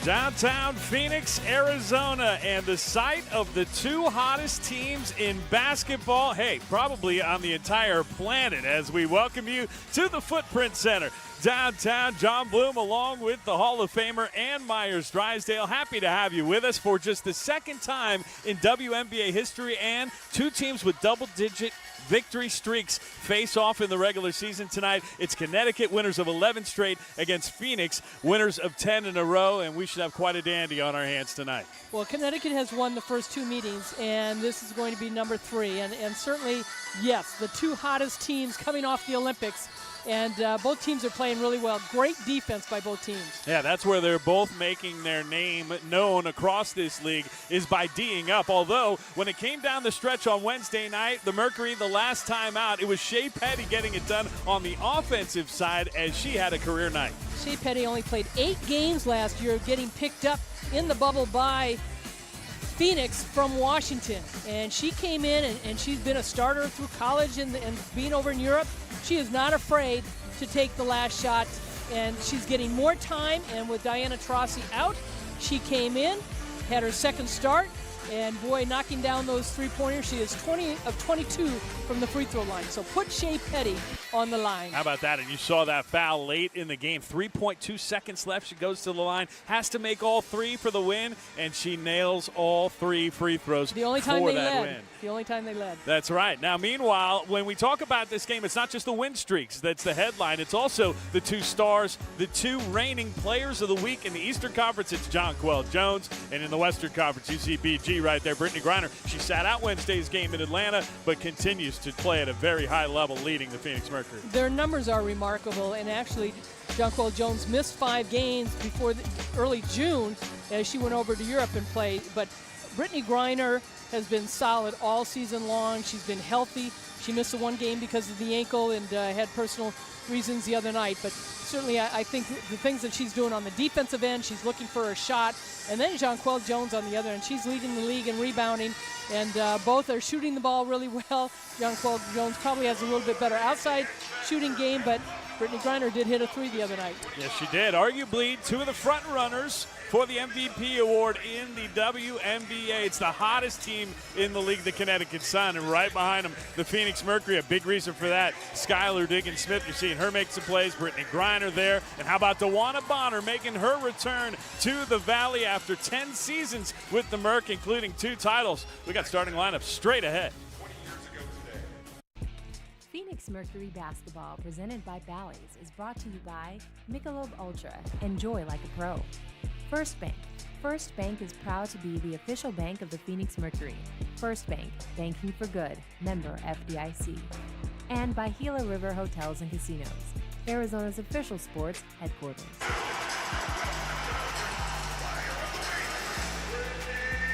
Downtown Phoenix, Arizona, and the site of the two hottest teams in basketball, hey, probably on the entire planet, as we welcome you to the Footprint Center. Downtown, John Bloom along with the Hall of Famer Ann Myers-Drysdale. Happy to have you with us for just the second time in WNBA history, and two teams with double-digit victory streaks face off in the regular season tonight. It's Connecticut, winners of 11 straight, against Phoenix, winners of 10 in a row, and we should have quite a dandy on our hands tonight. Well, Connecticut has won the first two meetings, and this is going to be number 3. And certainly, yes, the two hottest teams coming off the Olympics. And both teams are playing really well. Great defense by both teams. Yeah, that's where they're both making their name known across this league, is by D'ing up. Although, when it came down the stretch on Wednesday night, the Mercury, the last time out, it was Shea Petty getting it done on the offensive side, as she had a career night. Shea Petty only played 8 games last year, getting picked up in the bubble by Phoenix from Washington. And she came in, and she's been a starter through college and being over in Europe. She is not afraid to take the last shot, and she's getting more time. And with Diana Taurasi out, she came in, had her second start, and boy, knocking down those three-pointers. She is 20 of 22 from the free throw line. So put Shea Petty on the line. How about that? And you saw that foul late in the game. 3.2 seconds left. She goes to the line, has to make all 3 for the win, and she nails all 3 free throws the only time for they that led. win. The only time they led. That's right. Now, meanwhile, when we talk about this game, it's not just the win streaks that's the headline. It's also the 2 stars, the 2 reigning players of the week. In the Eastern Conference, it's Jonquel Jones, and in the Western Conference, you see BG right there, Brittany Griner. She sat out Wednesday's game in Atlanta, but continues to play at a very high level, leading the Phoenix Mercury. Their numbers are remarkable, and actually, Jonquel Jones missed 5 games before early June as she went over to Europe and played. But Brittany Griner has been solid all season long. She's been healthy. She missed the 1 game because of the ankle and had personal reasons the other night. But certainly I think the things that she's doing on the defensive end, she's looking for a shot. And then Jonquel Jones on the other end. She's leading the league in rebounding, and both are shooting the ball really well. Jonquel Jones probably has a little bit better outside shooting game, but Brittany Griner did hit a 3 the other night. Yes, she did. Arguably 2 of the front runners for the MVP award in the WNBA. It's the hottest team in the league, the Connecticut Sun, and right behind them, the Phoenix Mercury. A big reason for that, Skylar Diggins-Smith. You're seeing her make some plays. Brittany Griner there. And how about DeWanna Bonner making her return to the Valley after 10 seasons with the Merc, including 2 titles. We got starting lineups straight ahead. Phoenix Mercury Basketball, presented by Bally's, is brought to you by Michelob Ultra. Enjoy like a pro. First Bank. First Bank is proud to be the official bank of the Phoenix Mercury. First Bank, banking for good. Member FDIC. And by Gila River Hotels and Casinos, Arizona's official sports headquarters.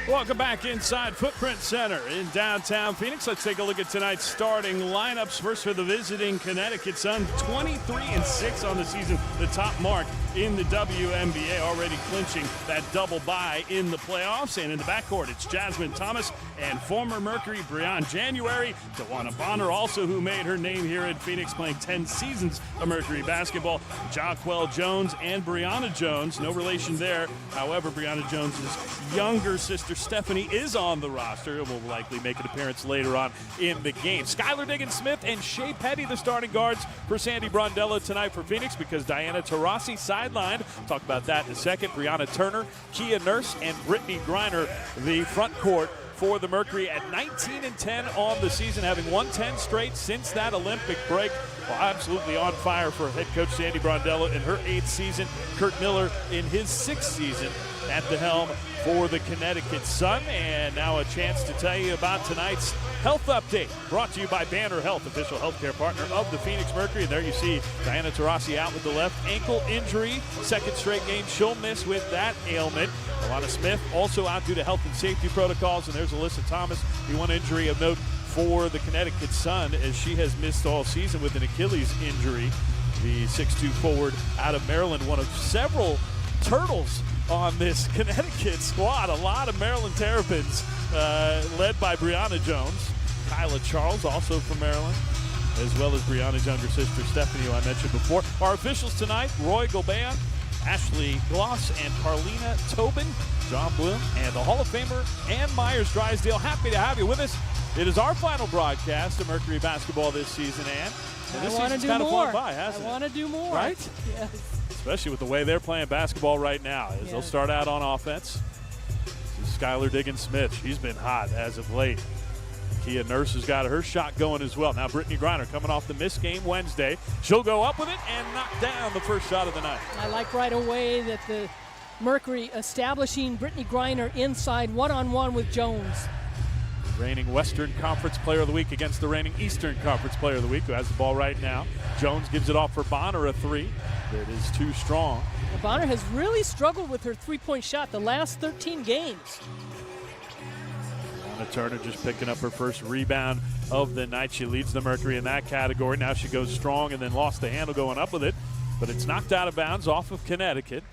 Welcome back inside Footprint Center in downtown Phoenix. Let's take a look at tonight's starting lineups. First for the visiting Connecticut Sun, 23-6 on the season, the top mark in the WNBA, already clinching that double bye in the playoffs. And in the backcourt, it's Jasmine Thomas and former Mercury Breon January. DeWanna Bonner, also who made her name here in Phoenix, playing 10 seasons of Mercury basketball. Jonquel Jones and Brianna Jones, no relation there. However, Brianna Jones' younger sister Stephanie is on the roster and will likely make an appearance later on in the game. Skylar Diggins-Smith and Shea Petty, the starting guards for Sandy Brondello tonight for Phoenix, because Diana Taurasi sidelined. Talk about that in a second. Brianna Turner, Kia Nurse, and Brittany Griner, the front court for the Mercury at 19-10 on the season, having won 10 straight since that Olympic break. Well, absolutely on fire for head coach Sandy Brondello in her 8th season. Kurt Miller in his 6th season at the helm for the Connecticut Sun. And now a chance to tell you about tonight's health update, brought to you by Banner Health, official healthcare partner of the Phoenix Mercury. And there you see Diana Taurasi out with the left ankle injury. 2nd straight game she'll miss with that ailment. Alana Smith also out due to health and safety protocols. And there's Alyssa Thomas, the one injury of note for the Connecticut Sun, as she has missed all season with an Achilles injury. The 6'2 forward out of Maryland, one of several turtles on this Connecticut squad. A lot of Maryland Terrapins, led by Brianna Jones. Kyla Charles, also from Maryland, as well as Brianna's younger sister, Stephanie, who I mentioned before. Our officials tonight, Roy Gobert, Ashley Gloss and Carlina Tobin, John Bloom, and the Hall of Famer Ann Myers-Drysdale. Happy to have you with us. It is our final broadcast of Mercury basketball this season, Ann. And this season's kind of flown by, hasn't it? I want to do more. Right? Yes. Especially with the way they're playing basketball right now. As they'll start out on offense. This is Skylar Diggins-Smith. She's been hot as of late. Kia Nurse has got her shot going as well. Now Brittany Griner coming off the missed game Wednesday. She'll go up with it and knock down the first shot of the night. I like right away that the Mercury establishing Brittany Griner inside one-on-one with Jones. The reigning Western Conference Player of the Week against the reigning Eastern Conference Player of the Week, who has the ball right now. Jones gives it off for Bonner, a three. It is too strong. Well, Bonner has really struggled with her three-point shot the last 13 games. Turner just picking up her first rebound of the night. She leads the Mercury in that category. Now she goes strong and then lost the handle going up with it. But it's knocked out of bounds off of Connecticut.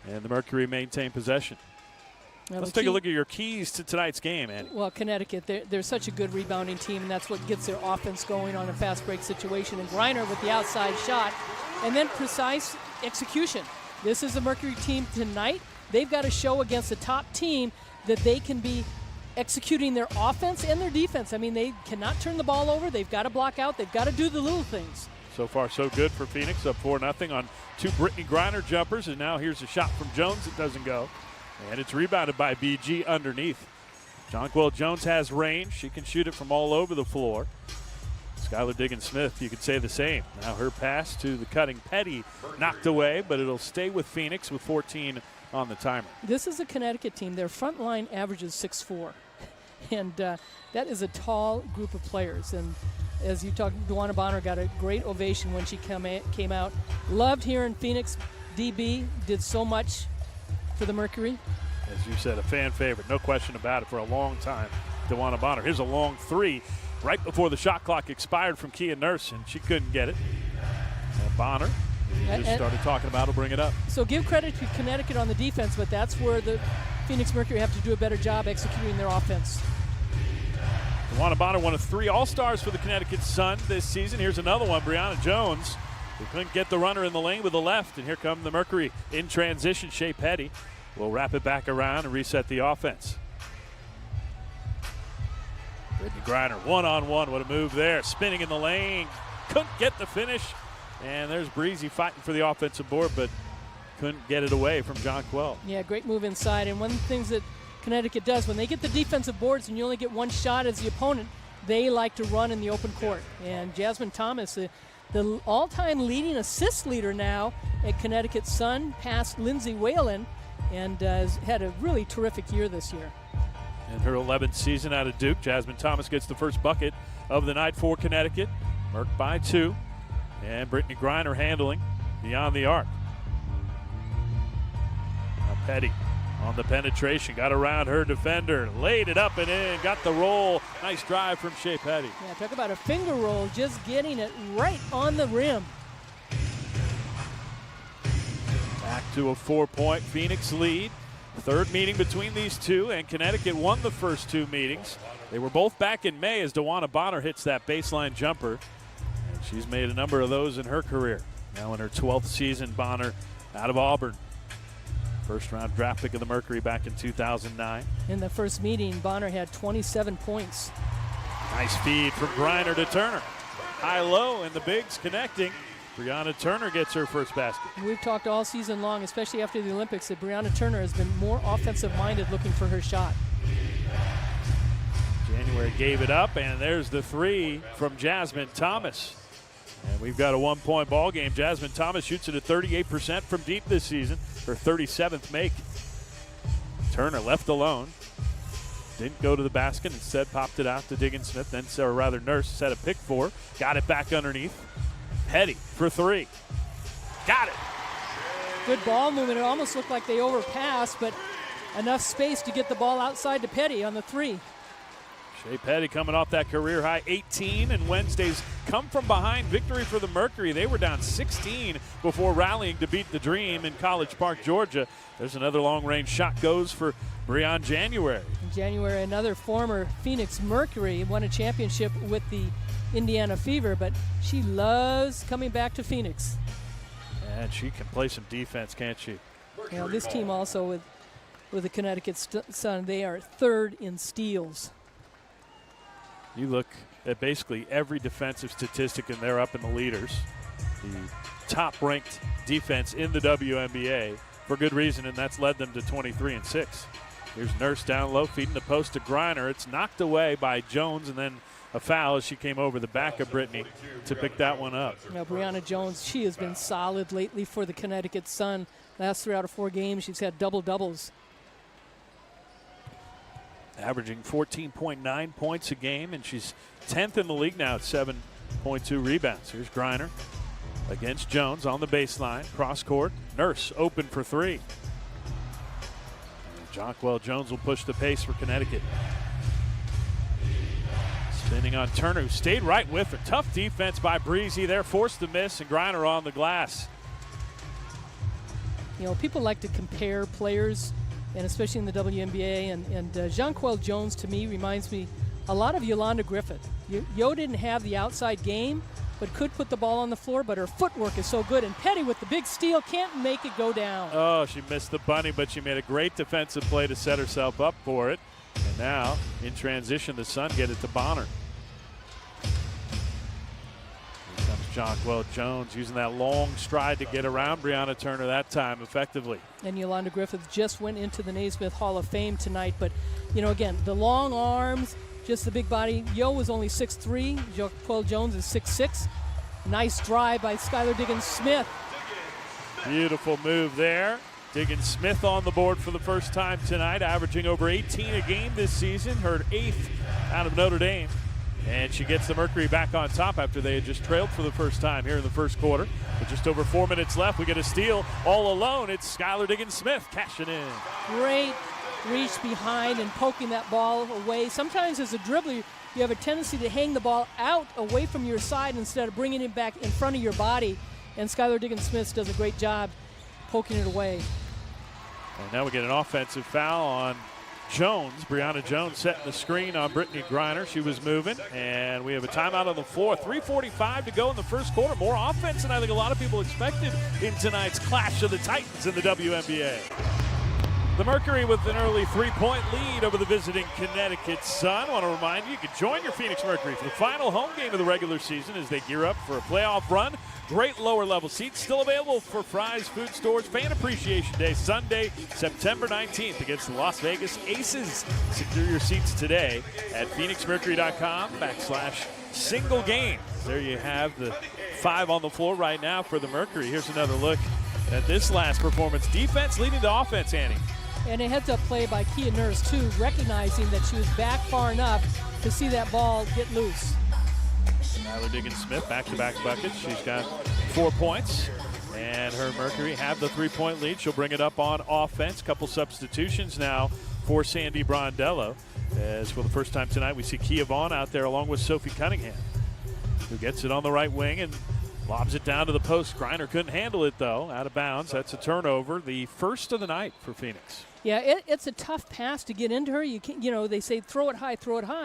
And the Mercury maintain possession. Now Let's take a look at your keys to tonight's game, Andy. Well, Connecticut, they're such a good rebounding team, and that's what gets their offense going on a fast break situation. And Griner with the outside shot, and then precise execution. This is a Mercury team tonight. They've got to show against a top team that they can be executing their offense and their defense. I mean, they cannot turn the ball over. They've got to block out. They've got to do the little things. So far, so good for Phoenix, up 4-0 on two Brittany Griner jumpers. And now here's a shot from Jones. It doesn't go. And it's rebounded by BG underneath. Jonquil Jones has range. She can shoot it from all over the floor. Skylar Diggins-Smith, you could say the same. Now her pass to the cutting Petty knocked away, but it'll stay with Phoenix with 14 on the timer. This is a Connecticut team. Their front line averages 6'4". And that is a tall group of players. And as you talked, Duana Bonner got a great ovation when she came out. Loved hearing Phoenix DB did so much for the Mercury. As you said, a fan favorite, no question about it, for a long time. Duana Bonner. Here's a long three right before the shot clock expired from Kia Nurse, and she couldn't get it. And Bonner, he just started talking about it, bring it up. So give credit to Connecticut on the defense, but that's where the Phoenix Mercury have to do a better job executing their offense. Duana Bonner, one of 3 All-Stars for the Connecticut Sun this season. Here's another one, Brianna Jones, who couldn't get the runner in the lane with the left. And here come the Mercury in transition. Shea Petty will wrap it back around and reset the offense. Brittany Griner, one-on-one. What a move there. Spinning in the lane. Couldn't get the finish. And there's Breezy fighting for the offensive board, but couldn't get it away from Jonquil. Yeah, great move inside. And one of the things that Connecticut does, when they get the defensive boards and you only get one shot as the opponent, they like to run in the open court. And Jasmine Thomas, the all-time leading assist leader now at Connecticut Sun, passed Lindsay Whalen, and has had a really terrific year this year. In her 11th season out of Duke, Jasmine Thomas gets the first bucket of the night for Connecticut. Merc by 2. And Brittany Griner handling beyond the arc. Now Petty on the penetration, got around her defender, laid it up and in, got the roll. Nice drive from Shea Petty. Yeah, talk about a finger roll, just getting it right on the rim. Back to a 4-point Phoenix lead. Third meeting between these two, and Connecticut won the first 2 meetings. They were both back in May as Duana Bonner hits that baseline jumper. And she's made a number of those in her career. Now in her 12th season, Bonner out of Auburn. First round draft pick of the Mercury back in 2009. In the first meeting, Bonner had 27 points. Nice feed from Griner to Turner. High-low, and the bigs connecting. Brianna Turner gets her first basket. We've talked all season long, especially after the Olympics, that Brianna Turner has been more offensive-minded looking for her shot. January gave it up, and there's the 3 from Jasmine Thomas. And we've got a 1-point ball game. Jasmine Thomas shoots it at 38% from deep this season, her 37th make. Turner left alone. Didn't go to the basket, instead popped it out to Diggins-Smith, then or rather Nurse set a pick for, got it back underneath. Petty for 3. Got it. Good ball movement. It almost looked like they overpassed, but enough space to get the ball outside to Petty on the 3. Shea Petty coming off that career high 18, and Wednesday's come from behind victory for the Mercury. They were down 16 before rallying to beat the Dream in College Park, Georgia. There's another long-range shot goes for Brianna January. In January, another former Phoenix Mercury won a championship with the Indiana Fever, but she loves coming back to Phoenix. And she can play some defense, can't she? You know, this team also with the Connecticut Sun, they are third in steals. You look at basically every defensive statistic, and they're up in the leaders. The top-ranked defense in the WNBA for good reason, and that's led them to 23-6. Here's Nurse down low, feeding the post to Griner. It's knocked away by Jones, and then a foul as she came over the back of Brittany to pick that one up. Now, Brianna Jones, she has been solid lately for the Connecticut Sun. Last 3 out of 4 games, she's had double-doubles. Averaging 14.9 points a game, and she's 10th in the league now at 7.2 rebounds. Here's Griner against Jones on the baseline, cross court. Nurse open for 3. Jonquel Jones will push the pace for Connecticut. Spinning on Turner, who stayed right with her. Tough defense by Breezy there, forced to miss, and Griner on the glass. You know, people like to compare players, and especially in the WNBA, and Jonquel Jones to me reminds me a lot of Yolanda Griffith. Yo didn't have the outside game, but could put the ball on the floor, but her footwork is so good. And Petty with the big steal can't make it go down. Oh, she missed the bunny, but she made a great defensive play to set herself up for it. And now, in transition, the Sun get it to Bonner. Here comes Jonquel Jones using that long stride to get around Brianna Turner that time effectively. And Yolanda Griffith just went into the Naismith Hall of Fame tonight. But, you know, again, the long arms, just the big body. Yo was only 6'3". Jonquel Jones is 6'6". Nice drive by Skylar Diggins-Smith. Beautiful move there. Diggins-Smith on the board for the first time tonight, averaging over 18 a game this season, her 8th out of Notre Dame. And she gets the Mercury back on top after they had just trailed for the first time here in the first quarter. With just over 4 minutes left, we get a steal all alone. It's Skylar Diggins-Smith cashing in. Great reach behind and poking that ball away. Sometimes as a dribbler, you have a tendency to hang the ball out away from your side instead of bringing it back in front of your body. And Skylar Diggins-Smith does a great job poking it away. And now we get an offensive foul on Jones. Brianna Jones setting the screen on Brittany Griner. She was moving, and we have a timeout on the floor. 3:45 to go in the first quarter. More offense than I think a lot of people expected in tonight's clash of the Titans in the WNBA. The Mercury with an early 3-point lead over the visiting Connecticut Sun. I want to remind you, you can join your Phoenix Mercury for the final home game of the regular season as they gear up for a playoff run. Great lower level seats still available for Fry's Food Stores Fan Appreciation Day, Sunday, September 19th against the Las Vegas Aces. Secure your seats today at phoenixmercury.com/single game. There you have the 5 on the floor right now for the Mercury. Here's another look at this last performance. Defense leading to offense, Annie. And a heads-up play by Kia Nurse, too, recognizing that she was back far enough to see that ball get loose. Skylar Diggins-Smith, back-to-back buckets. She's got 4 points, and her Mercury have the 3-point lead. She'll bring it up on offense. Couple substitutions now for Sandy Brondello. As for the first time tonight, we see Kia Vaughn out there along with Sophie Cunningham, who gets it on the right wing and lobs it down to the post. Griner couldn't handle it, though. Out of bounds. That's a turnover, the first of the night for Phoenix. Yeah, it's a tough pass to get into her. You can, you know, they say throw it high,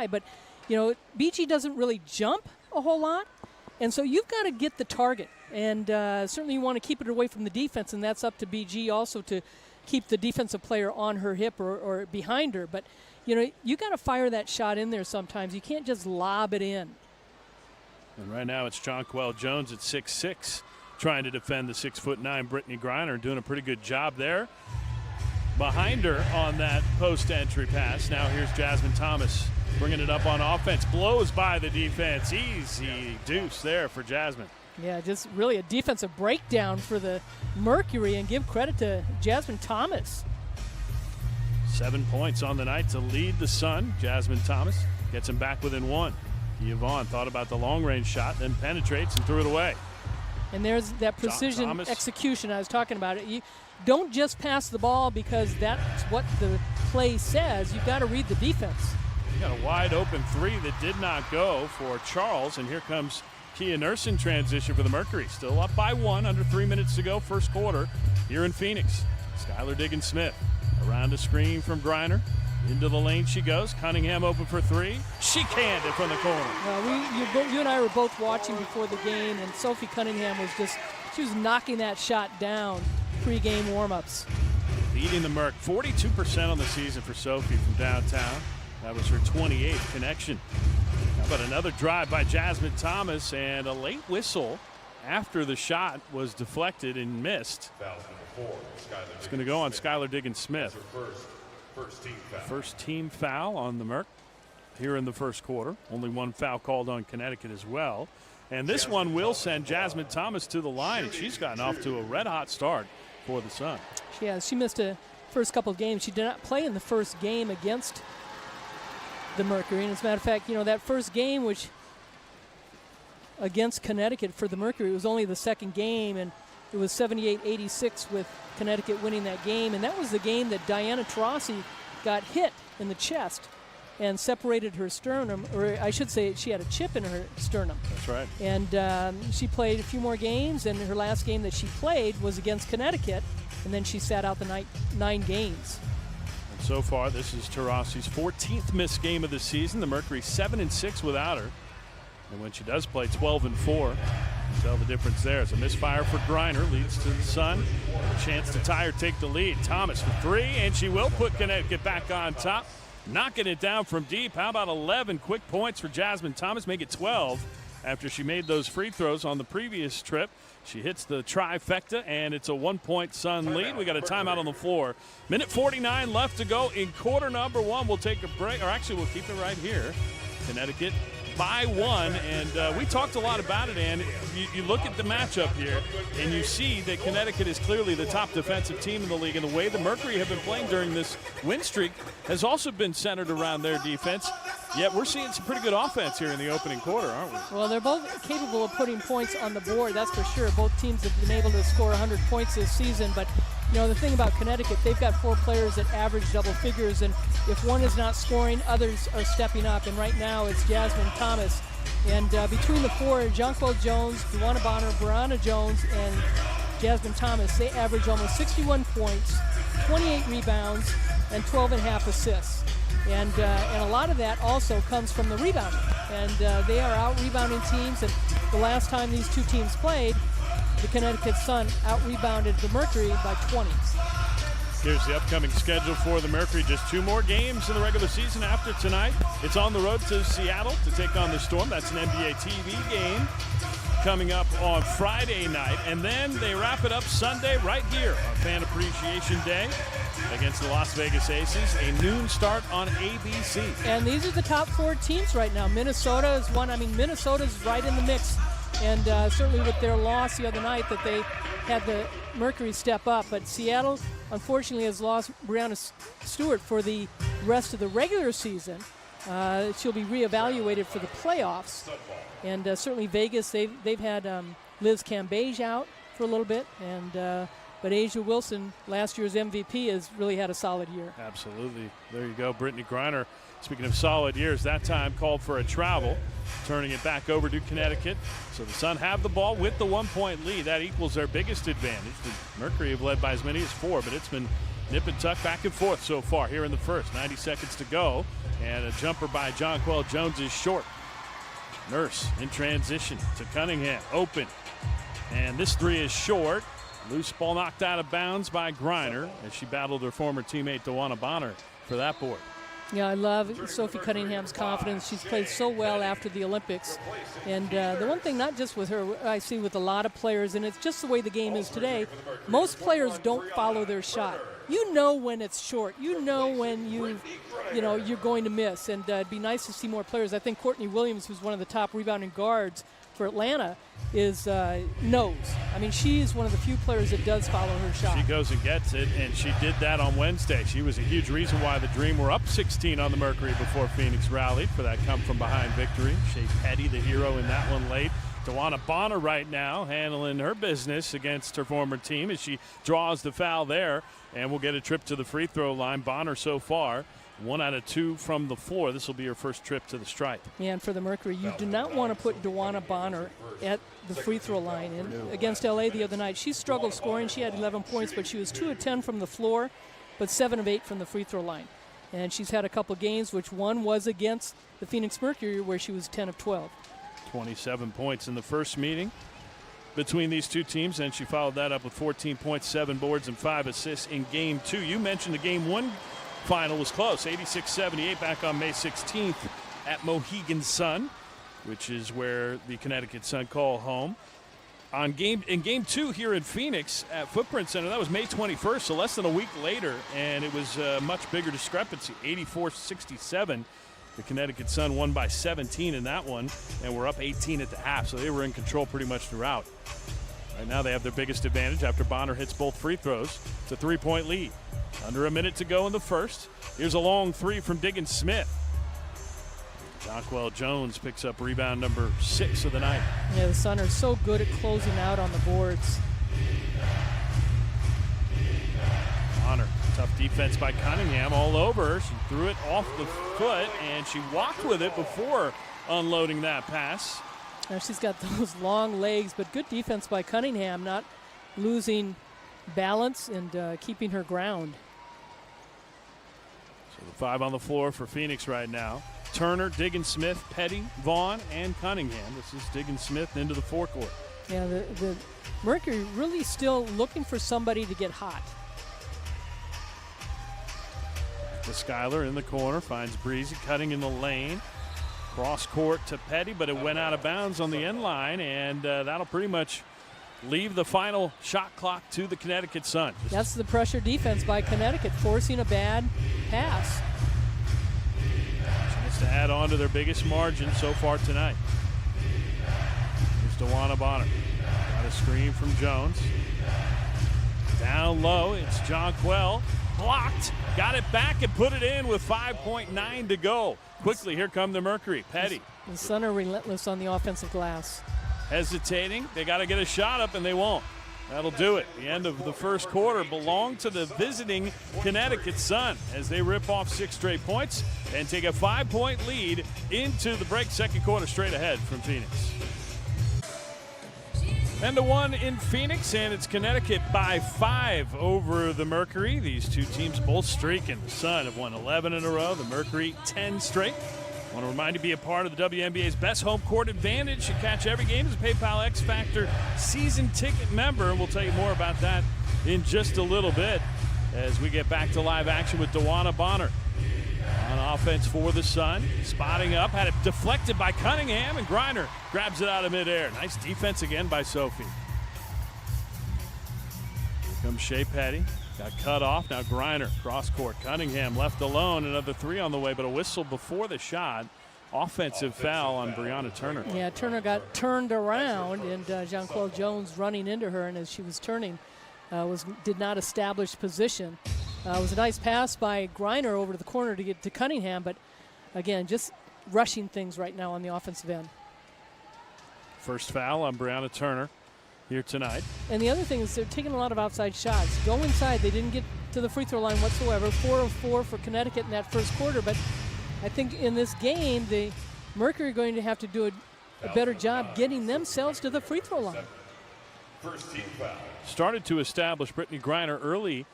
but, you know, BG doesn't really jump a whole lot, and so you've got to get the target. And certainly you want to keep it away from the defense, and that's up to BG also to keep the defensive player on her hip or behind her. But, you know, you got to fire that shot in there sometimes. You can't just lob it in. And right now it's Jonquel Jones at 6'6", trying to defend the 6'9" Brittany Griner, doing a pretty good job there. Behind her on that post entry pass. Now here's Jasmine Thomas bringing it up on offense. Blows by the defense. Easy deuce there for Jasmine. Yeah, just really a defensive breakdown for the Mercury, and give credit to Jasmine Thomas. 7 points on the night to lead the Sun. Jasmine Thomas gets him back within 1. Yvonne thought about the long-range shot, then penetrates and threw it away. And there's that precision execution I was talking about. You don't just pass the ball because that's what the play says. You've got to read the defense. You got a wide-open 3 that did not go for Charles, and here comes Kia Nurse in transition for the Mercury. Still up by 1, under 3 minutes to go, first quarter here in Phoenix. Skylar Diggins-Smith around a screen from Griner. Into the lane she goes. Cunningham open for 3. She canned it from the corner. You and I were both watching before the game, and Sophie Cunningham was just She was knocking that shot down pre-game warm-ups. Leading the Merc, 42% on the season for Sophie from downtown. That was her 28th connection. How about another drive by Jasmine Thomas, and a late whistle after the shot was deflected and missed. It's going to go on Skylar Diggins-Smith. First team foul on the Merc here in the first quarter. Only one foul called on Connecticut as well. And this one will send Jasmine Thomas to the line, and she's gotten off to a red-hot start for the Sun. She has. She missed a first couple of games. She did not play in the first game against the Mercury. And as a matter of fact, you know, that first game, which against Connecticut for the Mercury, it was only the second game, and it was 78-86 with Connecticut winning that game. And that was the game that Diana Taurasi got hit in the chest and separated her sternum, or I should say she had a chip in her sternum. That's right. And she played a few more games, and her last game that she played was against Connecticut, and then she sat out the 9 games. And so far, this is Taurasi's 14th missed game of the season. The Mercury 7-6 without her. And when she does play, 12-4. Tell the difference there. It's a misfire for Griner, leads to the Sun. A chance to tie or take the lead. Thomas for 3, and she will put Connecticut back on top. Knocking it down from deep. How about 11 quick points for Jasmine Thomas? Make it 12 after she made those free throws on the previous trip. She hits the trifecta, and it's a 1-point Sun lead. We got a timeout on the floor. Minute 49 left to go in quarter number 1. We'll take a break, or actually we'll keep it right here. Connecticut by 1, and we talked a lot about it, and you look at the matchup here, and you see that Connecticut is clearly the top defensive team in the league, and the way the Mercury have been playing during this win streak has also been centered around their defense. Yet we're seeing some pretty good offense here in the opening quarter, aren't we? Well, they're both capable of putting points on the board, that's for sure. Both teams have been able to score 100 points this season, but you know, the thing about Connecticut, they've got 4 players that average double figures, and if one is not scoring, others are stepping up, and right now it's Jasmine Thomas. And between the 4, Jonquil Jones, Duana Bonner, Brianna Jones, and Jasmine Thomas, they average almost 61 points, 28 rebounds, and 12.5 assists. And a lot of that also comes from the rebounding. And they are out-rebounding teams, and the last time these two teams played, the Connecticut Sun out-rebounded the Mercury by 20. Here's the upcoming schedule for the Mercury. Just 2 more games in the regular season after tonight. It's on the road to Seattle to take on the Storm. That's an NBA TV game coming up on Friday night. And then they wrap it up Sunday right here on Fan Appreciation Day against the Las Vegas Aces. A noon start on ABC. And these are the top 4 teams right now. Minnesota is one. I mean, Minnesota's right in the mix. And certainly with their loss the other night that they had the Mercury step up. But Seattle, unfortunately, has lost Brianna Stewart for the rest of the regular season. She'll be reevaluated for the playoffs. And certainly Vegas, they've had Liz Cambage out for a little bit. And but Asia Wilson, last year's MVP, has really had a solid year. Absolutely. There you go. Brittany Griner, speaking of solid years, that time called for a travel, turning it back over to Connecticut. So the Sun have the ball with the 1-point lead. That equals their biggest advantage. The Mercury have led by as many as 4, but it's been nip and tuck back and forth so far here in the first. 90 seconds to go, and a jumper by Jonquil Jones is short. Nurse in transition to Cunningham, open. And this 3 is short. Loose ball knocked out of bounds by Griner as she battled her former teammate Duana Bonner for that board. Yeah, I love Sophie Cunningham's confidence. She's played so well after the Olympics. And the one thing, not just with her, I see with a lot of players, and it's just the way the game is today, most players don't follow their shot. You know when it's short. You know when you're going to miss. And it'd be nice to see more players. I think Courtney Williams, who's one of the top rebounding guards for Atlanta, knows. I mean, she's one of the few players that does follow her shot. She goes and gets it, and she did that on Wednesday. She was a huge reason why the Dream were up 16 on the Mercury before Phoenix rallied for that come-from-behind victory. Shea Petty, the hero in that one late. Duana Bonner right now handling her business against her former team as she draws the foul there, and we'll get a trip to the free throw line. Bonner so far 1 out of 2 from the floor. This will be her first trip to the stripe. Yeah, and for the Mercury, you do not want to put Duana Bonner at the free throw line. And against LA the other night, she struggled scoring. She had 11 points, but she was 2 of 10 from the floor, but 7 of 8 from the free throw line. And she's had a couple games, which one was against the Phoenix Mercury, where she was 10 of 12. 27 points in the first meeting. between these two teams, and she followed that up with 14 points, 7 boards, and 5 assists in Game 2. You mentioned the Game 1 final was close, 86-78 back on May 16th at Mohegan Sun, which is where the Connecticut Sun call home. In Game 2 here in Phoenix at Footprint Center, that was May 21st, so less than a week later, and it was a much bigger discrepancy, 84-67. The Connecticut Sun won by 17 in that one, and were up 18 at the half, so they were in control pretty much throughout. Right now they have their biggest advantage after Bonner hits both free throws. It's a 3-point lead. Under a minute to go in the first. Here's a long 3 from Diggins Smith. Jonquel Jones picks up rebound number 6 of the night. Yeah, the Sun are so good at closing out on the boards. Bonner, tough defense by Cunningham all over her. She threw it off the foot, and she walked with it before unloading that pass. Now she's got those long legs, but good defense by Cunningham, not losing balance and keeping her ground. So the 5 on the floor for Phoenix right now. Turner, Diggins Smith, Petty, Vaughn, and Cunningham. This is Diggins Smith into the forecourt. Yeah, the Mercury really still looking for somebody to get hot. The Schuyler in the corner finds Breezy cutting in the lane. Cross court to Petty, but it went out of bounds on the end line, and that'll pretty much leave the final shot clock to the Connecticut Sun. That's the pressure defense by Connecticut, forcing a bad pass. Chance to add on to their biggest margin so far tonight. Here's DeWanna Bonner. Got a screen from Jones. Down low, it's Jonquel. Blocked, got it back and put it in with 5.9 to go. Quickly, here come the Mercury. Petty. The Sun are relentless on the offensive glass. Hesitating, they got to get a shot up and they won't. That'll do it. The end of the first quarter belonged to the visiting Connecticut Sun as they rip off 6 straight points and take a 5-point lead into the break. Second quarter straight ahead from Phoenix. 10-1 in Phoenix, and it's Connecticut by 5 over the Mercury. These two teams both streaking. The Sun have won 11 in a row, the Mercury 10 straight. I want to remind you to be a part of the WNBA's best home court advantage. You catch every game as a PayPal X Factor season ticket member, and we'll tell you more about that in just a little bit as we get back to live action with DeWanna Bonner. On offense for the Sun, spotting up, had it deflected by Cunningham, and Griner grabs it out of midair. Nice defense again by Sophie. Here comes Shea Petty, got cut off. Now Griner, cross court. Cunningham left alone. Another 3 on the way, but a whistle before the shot. Offensive foul on Brianna Turner. Yeah, Turner got turned around, and Jonquel Jones running into her, and as she was turning, did not establish position. It was a nice pass by Griner over to the corner to get to Cunningham, but again, just rushing things right now on the offensive end. First foul on Brianna Turner here tonight. And the other thing is they're taking a lot of outside shots. Go inside, they didn't get to the free throw line whatsoever. 4 of 4 for Connecticut in that first quarter, but I think in this game, the Mercury are going to have to do a better job getting themselves to the free throw line. First team foul. Started to establish Brittany Griner early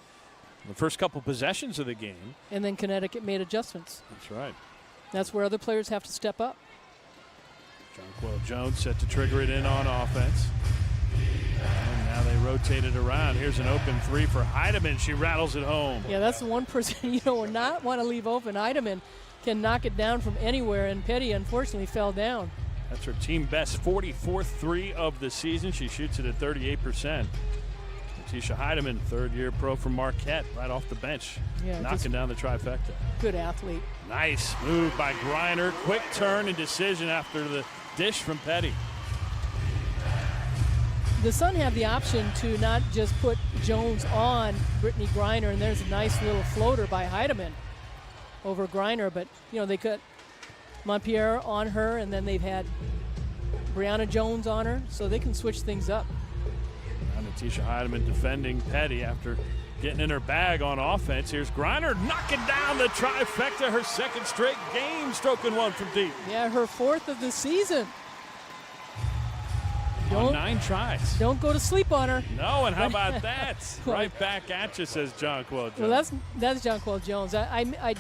the first couple possessions of the game. And then Connecticut made adjustments. That's right. That's where other players have to step up. Jonquel Jones set to trigger it in on offense. And now they rotate it around. Here's an open 3 for Heidemann. She rattles it home. Yeah, that's the one person you don't not want to leave open. Heidemann can knock it down from anywhere, and Petty unfortunately fell down. That's her team best 44th 3 of the season. She shoots it at 38%. Tisha Heidemann, third-year pro from Marquette, right off the bench, knocking down the trifecta. Good athlete. Nice move by Griner. Quick turn and decision after the dish from Petty. The Sun have the option to not just put Jones on Brittany Griner, and there's a nice little floater by Heidemann over Griner, but they cut Montpierre on her, and then they've had Brianna Jones on her, so they can switch things up. Tisha Heidemann defending Petty after getting in her bag on offense. Here's Griner knocking down the trifecta, her second straight game, stroking one from deep. Yeah, her 4th of the season. On 9 tries. Don't go to sleep on her. No, and how about that? Right back at you, says Jonquel Jones. Well, that's Jonquel Jones. I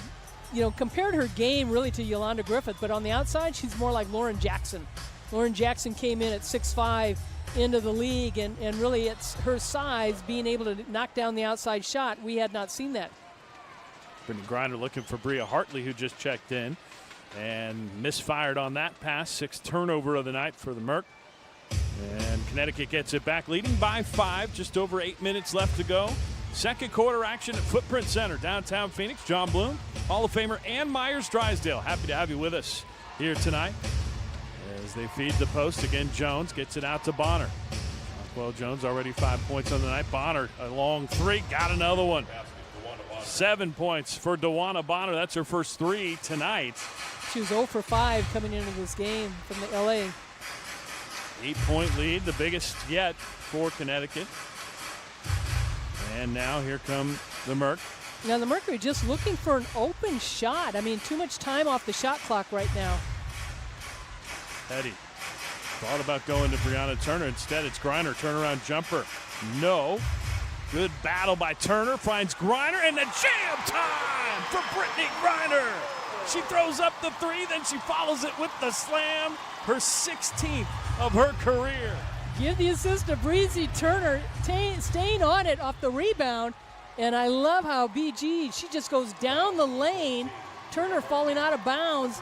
compared her game really to Yolanda Griffith, but on the outside, she's more like Lauren Jackson. Lauren Jackson came in at 6'5", into the league, and really it's her size being able to knock down the outside shot. We had not seen that. Brittany Griner looking for Bria Hartley, who just checked in and misfired on that pass. 6th turnover of the night for the Merc. And Connecticut gets it back, leading by 5, just over 8 minutes left to go. Second quarter action at Footprint Center, downtown Phoenix. John Bloom, Hall of Famer, and Myers Drysdale. Happy to have you with us here tonight as they feed the post. Again, Jones gets it out to Bonner. Well, Jones already 5 points on the night. Bonner, a long 3, got another one. 7 points for DeWanna Bonner. That's her first 3 tonight. She was 0 for 5 coming into this game from the LA. 8-point lead, the biggest yet for Connecticut. And now here come the Merc. Now the Mercury just looking for an open shot. I mean, too much time off the shot clock right now. Petty thought about going to Brianna Turner. Instead, it's Griner. Turnaround jumper. No. Good battle by Turner. Finds Griner, and the jam time for Brittany Griner. She throws up the 3, then she follows it with the slam. Her 16th of her career. Give the assist to Breezy Turner, staying on it off the rebound. And I love how BG, she just goes down the lane. Turner falling out of bounds,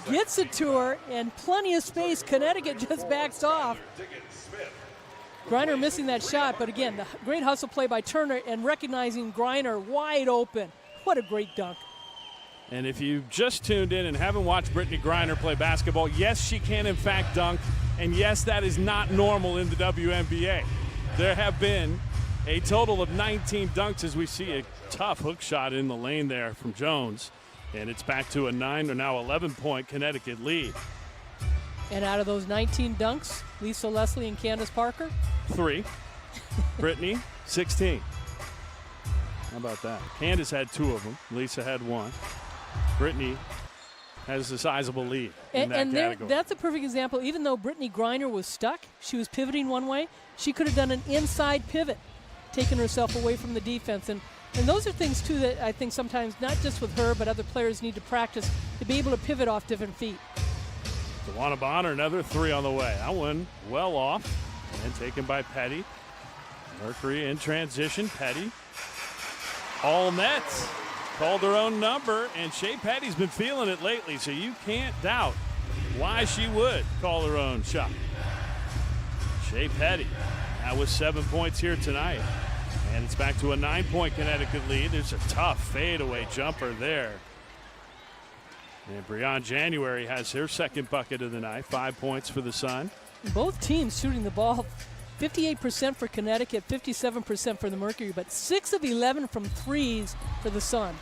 gets it to her, and plenty of space. Connecticut just backs off. Griner missing that shot, but again, the great hustle play by Turner and recognizing Griner wide open. What a great dunk. And if you just tuned in and haven't watched Brittany Griner play basketball, yes, she can in fact dunk, and yes, that is not normal in the WNBA. There have been a total of 19 dunks as we see a tough hook shot in the lane there from Jones, and it's back to a 9 or now 11-point Connecticut lead. And out of those 19 dunks, Lisa Leslie and Candace Parker? 3. Brittany, 16. How about that? Candace had 2 of them. Lisa had 1. Brittany has a sizable lead in that category. That's a perfect example. Even though Brittany Griner was stuck, she was pivoting one way, she could have done an inside pivot, taken herself away from the defense. And those are things, too, that I think sometimes, not just with her, but other players need to practice to be able to pivot off different feet. DeWanna Bonner, another 3 on the way. That one well off and taken by Petty. Mercury in transition. Petty. All net. Called her own number, and Shea Petty's been feeling it lately, so you can't doubt why she would call her own shot. Shea Petty now with 7 points here tonight, and it's back to a 9-point Connecticut lead. There's a tough fadeaway jumper there. And Breon January has her second bucket of the night, 5 points for the Sun. Both teams shooting the ball 58% for Connecticut, 57% for the Mercury, but 6 of 11 from threes for the Sun.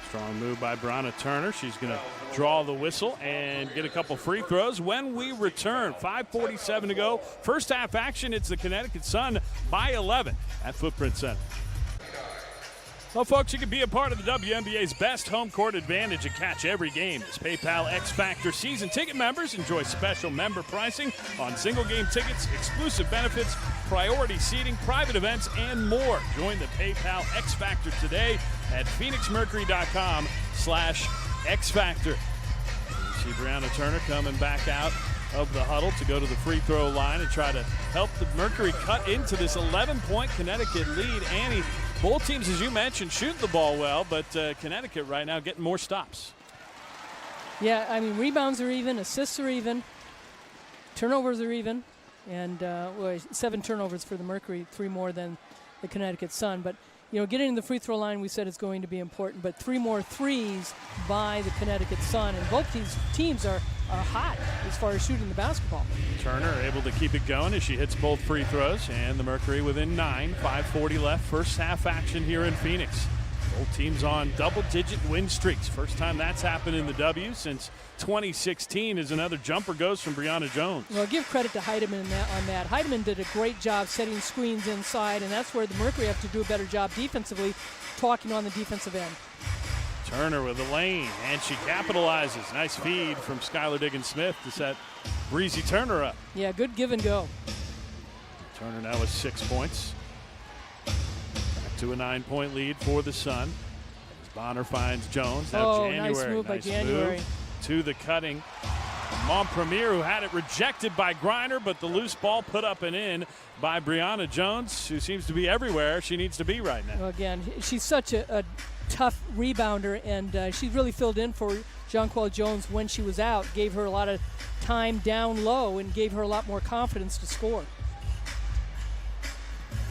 Strong move by Brianna Turner. She's going to draw the whistle and get a couple free throws when we return. 5:47 to go. First half action, it's the Connecticut Sun by 11 at Footprint Center. Well, folks, you can be a part of the WNBA's best home court advantage and catch every game. As PayPal X Factor season ticket members enjoy special member pricing on single game tickets, exclusive benefits, priority seating, private events, and more. Join the PayPal X Factor today at phoenixmercury.com/X Factor. You see Brianna Turner coming back out of the huddle to go to the free throw line and try to help the Mercury cut into this 11-point Connecticut lead. Annie, both teams, as you mentioned, shoot the ball well, but Connecticut right now getting more stops. Yeah, I mean, rebounds are even, assists are even, turnovers are even, and 7 turnovers for the Mercury, 3 more than the Connecticut Sun. But, you know, getting to the free throw line, we said is going to be important, but 3 more threes by the Connecticut Sun, and both these teams are hot as far as shooting the basketball. Turner able to keep it going as she hits both free throws, and the Mercury within 9, 5:40 left. First half action here in Phoenix. Both teams on double-digit win streaks. First time that's happened in the W since 2016 as another jumper goes from Brianna Jones. Well, give credit to Heidemann on that. Heidemann did a great job setting screens inside, and that's where the Mercury have to do a better job defensively, talking on the defensive end. Turner with the lane, and she capitalizes. Nice feed from Skylar Diggins-Smith to set Breezy Turner up. Yeah, good give and go. Turner now with 6 points. Back to a 9-point lead for the Sun. As Bonner finds Jones. Now January. Nice move by January. Move to the cutting Montpremier, who had it rejected by Griner, but the loose ball put up and in by Brianna Jones, who seems to be everywhere she needs to be right now. Well, again, she's such a tough rebounder, and she really filled in for Jonquel Jones when she was out, gave her a lot of time down low and gave her a lot more confidence to score.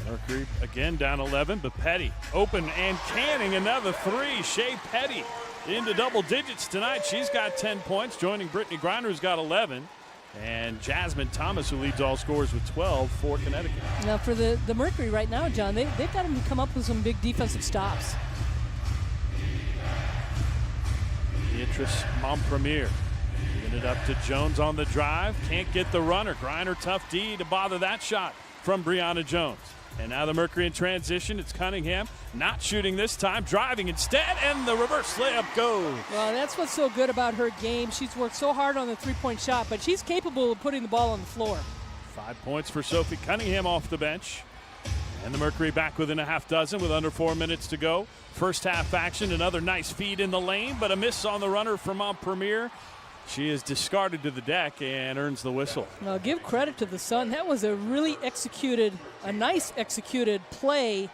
Mercury again down 11, but Petty open and canning another three. Shea Petty into double digits tonight. She's got 10 points, joining Brittany Griner, who's got 11. And Jasmine Thomas, who leads all scorers with 12 for Connecticut. Now for the Mercury right now, John, they've got to come up with some big defensive stops. Beatrice Montpremier giving it up to Jones on the drive. Can't get the runner. Griner tough D to bother that shot from Brianna Jones. And now the Mercury in transition. It's Cunningham not shooting this time, driving instead, and the reverse layup goes. Well, that's what's so good about her game. She's worked so hard on the three-point shot, but she's capable of putting the ball on the floor. 5 points for Sophie Cunningham off the bench. And the Mercury back within a half dozen with under 4 minutes to go. First half action, another nice feed in the lane, but a miss on the runner from Montpremier. She is discarded to the deck and earns the whistle. Now, give credit to the Sun. That was a nice executed play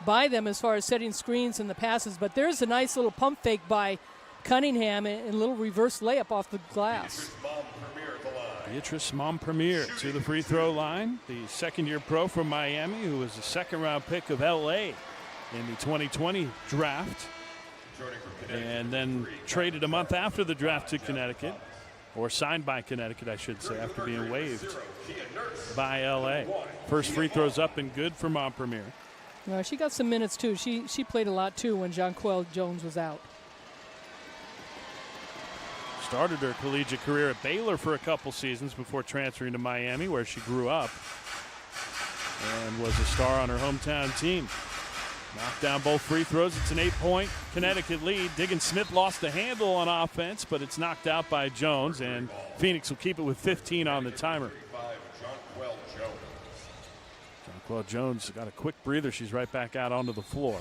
by them as far as setting screens and the passes. But there's a nice little pump fake by Cunningham and a little reverse layup off the glass. Beatrice Montpremier to the free throw line. The second-year pro from Miami, who was a second-round pick of L.A. in the 2020 draft. And then traded a month after the draft to Connecticut, or signed by Connecticut, I should say, after being waived by L.A. First free throws up and good for Montpremier. She got some minutes, too. She played a lot, too, when Jonquel Jones was out. Started her collegiate career at Baylor for a couple seasons before transferring to Miami, where she grew up and was a star on her hometown team. Knocked down both free throws. It's an 8-point Connecticut lead. Diggin Smith lost the handle on offense, but it's knocked out by Jones, and Phoenix will keep it with 15 on the timer. Jonquel Jones got a quick breather. She's right back out onto the floor,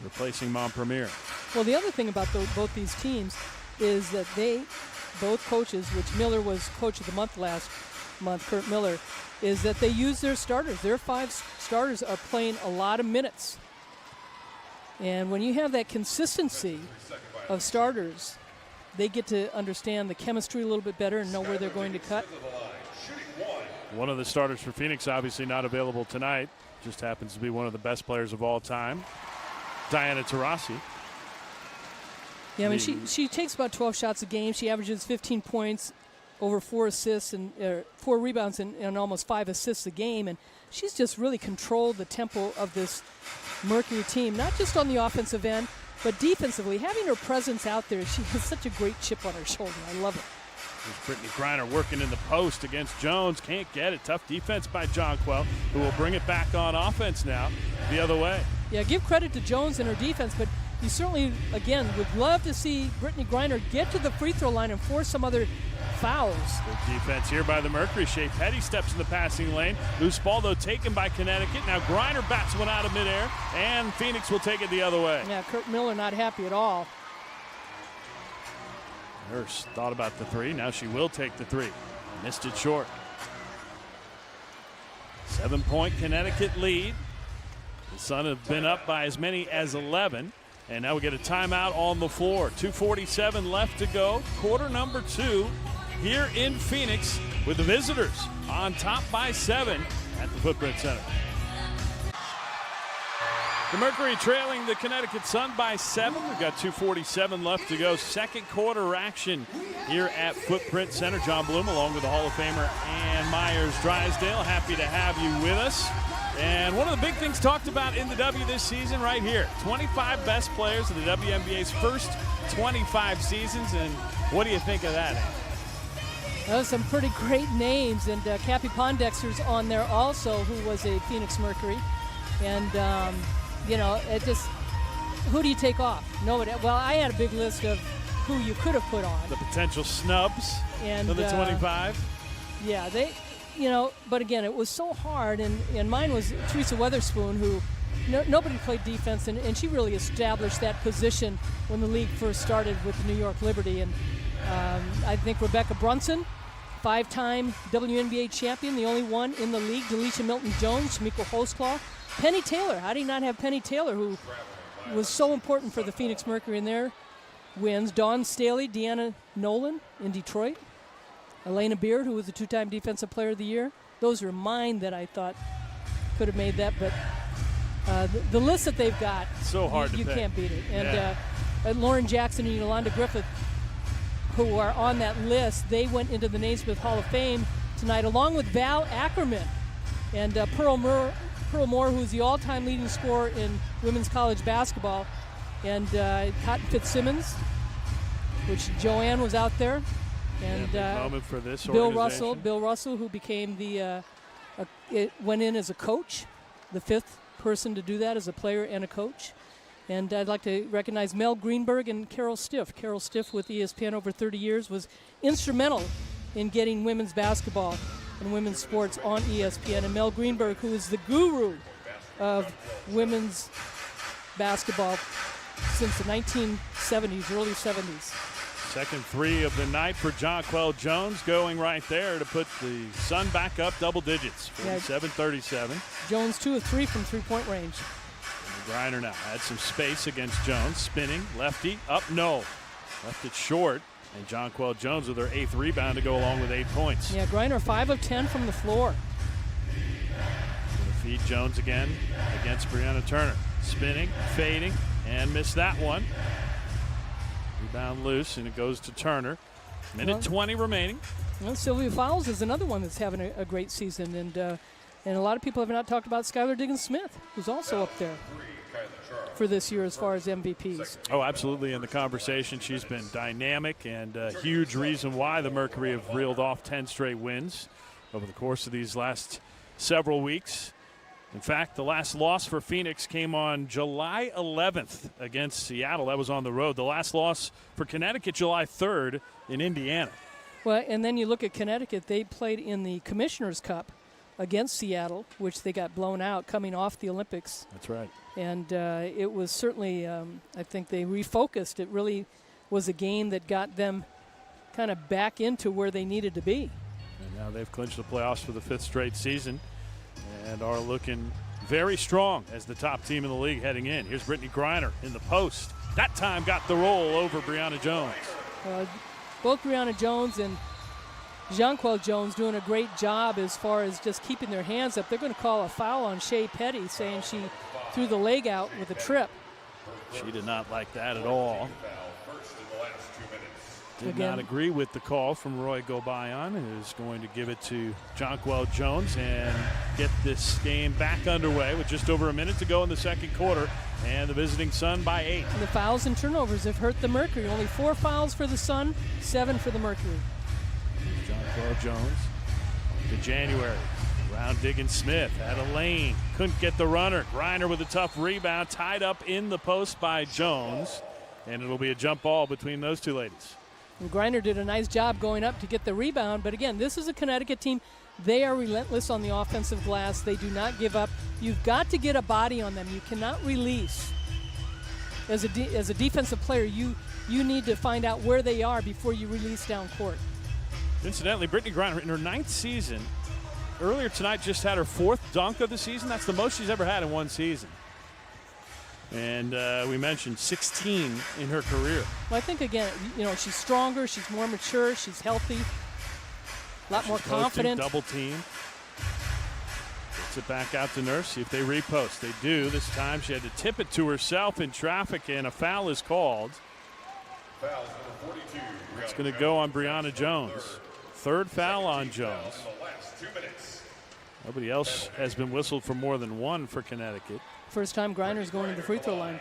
replacing Montpremier. Well, the other thing about both these teams is that both coaches, which Miller was coach of the month last month, Kurt Miller, is that they use their starters. Their 5 starters are playing a lot of minutes. And when you have that consistency of starters, they get to understand the chemistry a little bit better and know where they're going to cut. One of the starters for Phoenix obviously not available tonight. Just happens to be one of the best players of all time, Diana Taurasi. Yeah, I mean, she takes about 12 shots a game. She averages 15 points, over 4 assists and 4 rebounds and almost 5 assists a game. And she's just really controlled the tempo of this Mercury team, not just on the offensive end, but defensively. Having her presence out there, she has such a great chip on her shoulder. I love it. There's Brittany Griner working in the post against Jones. Can't get it. Tough defense by Jonquel, who will bring it back on offense now the other way. Yeah, give credit to Jones and her defense, but you certainly, again, would love to see Brittany Griner get to the free throw line and force some other fouls. Good defense here by the Mercury. Shea Petty steps in the passing lane. Loose ball, though, taken by Connecticut. Now Griner bats one out of midair, and Phoenix will take it the other way. Yeah, Kurt Miller not happy at all. Nurse thought about the three. Now she will take the three. Missed it short. 7-point Connecticut lead. The Sun have been up by as many as 11. And now we get a timeout on the floor. 2:47 left to go. Quarter number 2 here in Phoenix with the visitors on top by 7 at the Footprint Center. The Mercury trailing the Connecticut Sun by 7. We've got 2:47 left to go. Second quarter action here at Footprint Center. John Bloom along with the Hall of Famer Ann Myers Drysdale. Happy to have you with us. And one of the big things talked about in the W this season right here. 25 best players of the WNBA's first 25 seasons. And what do you think of that, Ann? Those some pretty great names. And Cappie Pondexter's on there also, who was a Phoenix Mercury. And, you know, it just, who do you take off? Nobody. Well, I had a big list of who you could have put on. The potential snubs for the 25. Yeah, you know, but again, it was so hard, and mine was Teresa Weatherspoon, who nobody played defense, and she really established that position when the league first started with the New York Liberty. And I think Rebecca Brunson, 5-time WNBA champion, the only one in the league. Delisha Milton-Jones, Shamiko Hosklaw, Penny Taylor. How do you not have Penny Taylor, who was so important for the Phoenix Mercury in their wins? Dawn Staley, Deanna Nolan in Detroit. Elena Beard, who was a 2-time Defensive Player of the Year. Those are mine that I thought could have made that, but the list that they've got, so hard you to can't beat it. And Lauren Jackson and Yolanda Griffith, who are on that list, they went into the Naismith Hall of Fame tonight, along with Val Ackerman and Pearl Moore, who's the all-time leading scorer in women's college basketball, and Cotton Fitzsimmons, which Joanne was out there, and moment for this Bill Russell, who became went in as a coach, the 5th person to do that as a player and a coach. And I'd like to recognize Mel Greenberg and Carol Stiff. Carol Stiff with ESPN over 30 years was instrumental in getting women's basketball and women's sports on ESPN. And Mel Greenberg, who is the guru of women's basketball since the 1970s, early 70s. Second three of the night for Jonquel Jones, going right there to put the Sun back up double digits, 47-37. Jones 2 of 3 from three-point range. Griner now had some space against Jones, spinning, lefty, up, no. Left it short, and Jonquel Jones with her 8th rebound to go along with 8 points. Yeah, Griner 5 of 10 from the floor. Gonna feed Jones again against Brianna Turner. Spinning, fading, and missed that one. Rebound loose, and it goes to Turner. Minute 20 remaining. Well, Sylvia Fowles is another one that's having a great season, and a lot of people have not talked about Skylar Diggins-Smith, who's also up there for this year as far as MVPs. Oh, absolutely in the conversation. She's been dynamic and a huge reason why the Mercury have reeled off 10 straight wins over the course of these last several weeks. In fact, the last loss for Phoenix came on July 11th against Seattle. That was on the road. The last loss for Connecticut, July 3rd in Indiana. Well, and then you look at Connecticut. They played in the Commissioner's Cup against Seattle, which they got blown out coming off the Olympics. That's right. And it was certainly, I think they refocused. It really was a game that got them kind of back into where they needed to be. And now they've clinched the playoffs for the 5th straight season and are looking very strong as the top team in the league heading in. Here's Brittany Griner in the post. That time got the roll over Brianna Jones. Both Brianna Jones and Jonquel Jones doing a great job as far as just keeping their hands up. They're going to call a foul on Shea Petty, saying she threw the leg out with a trip. She did not like that at all. Did not agree with the call from Roy Gobayan, who is going to give it to Jonquel Jones and get this game back underway with just over a minute to go in the second quarter, and the visiting Sun by 8. And the fouls and turnovers have hurt the Mercury. Only 4 fouls for the Sun, 7 for the Mercury. Jonquel Jones to January. Around Diggins-Smith, had a lane, couldn't get the runner. Griner with a tough rebound, tied up in the post by Jones, and it'll be a jump ball between those two ladies. And Griner did a nice job going up to get the rebound, but again, this is a Connecticut team. They are relentless on the offensive glass. They do not give up. You've got to get a body on them. You cannot release. As a defensive player, you need to find out where they are before you release down court. Incidentally, Brittany Griner in her 9th season, earlier tonight just had her 4th dunk of the season. That's the most she's ever had in one season. And we mentioned 16 in her career. Well, I think, again, she's stronger, she's more mature, she's healthy, a lot more confident. Double team. Gets it back out to Nurse, see if they repost. They do. This time she had to tip it to herself in traffic, and a foul is called. It's going to go on Brianna Jones. 3rd foul on Jones. Nobody else has been whistled for more than 1 for Connecticut. First time Griner's going to the free throw line.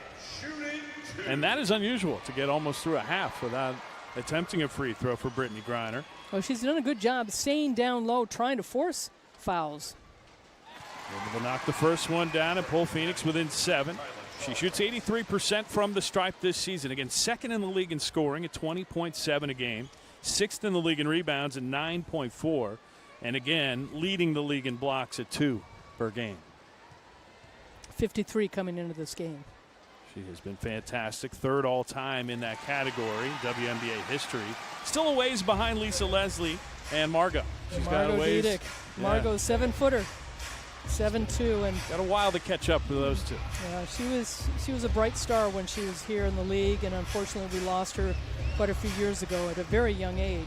And that is unusual to get almost through a half without attempting a free throw for Brittany Griner. Oh, she's done a good job staying down low, trying to force fouls. Able to knock the first one down and pull Phoenix within 7. She shoots 83% from the stripe this season. Again, 2nd in the league in scoring at 20.7 a game. 6th in the league in rebounds at 9.4. And again, leading the league in blocks at 2 per game. 53 coming into this game. She has been fantastic, third all-time in that category, WNBA history. Still a ways behind Lisa Leslie and Margot. She's got a ways. Diedick. Margot's 7-footer, 7'2", and got a while to catch up with those two. yeah, she was a bright star when she was here in the league, and unfortunately we lost her quite a few years ago at a very young age.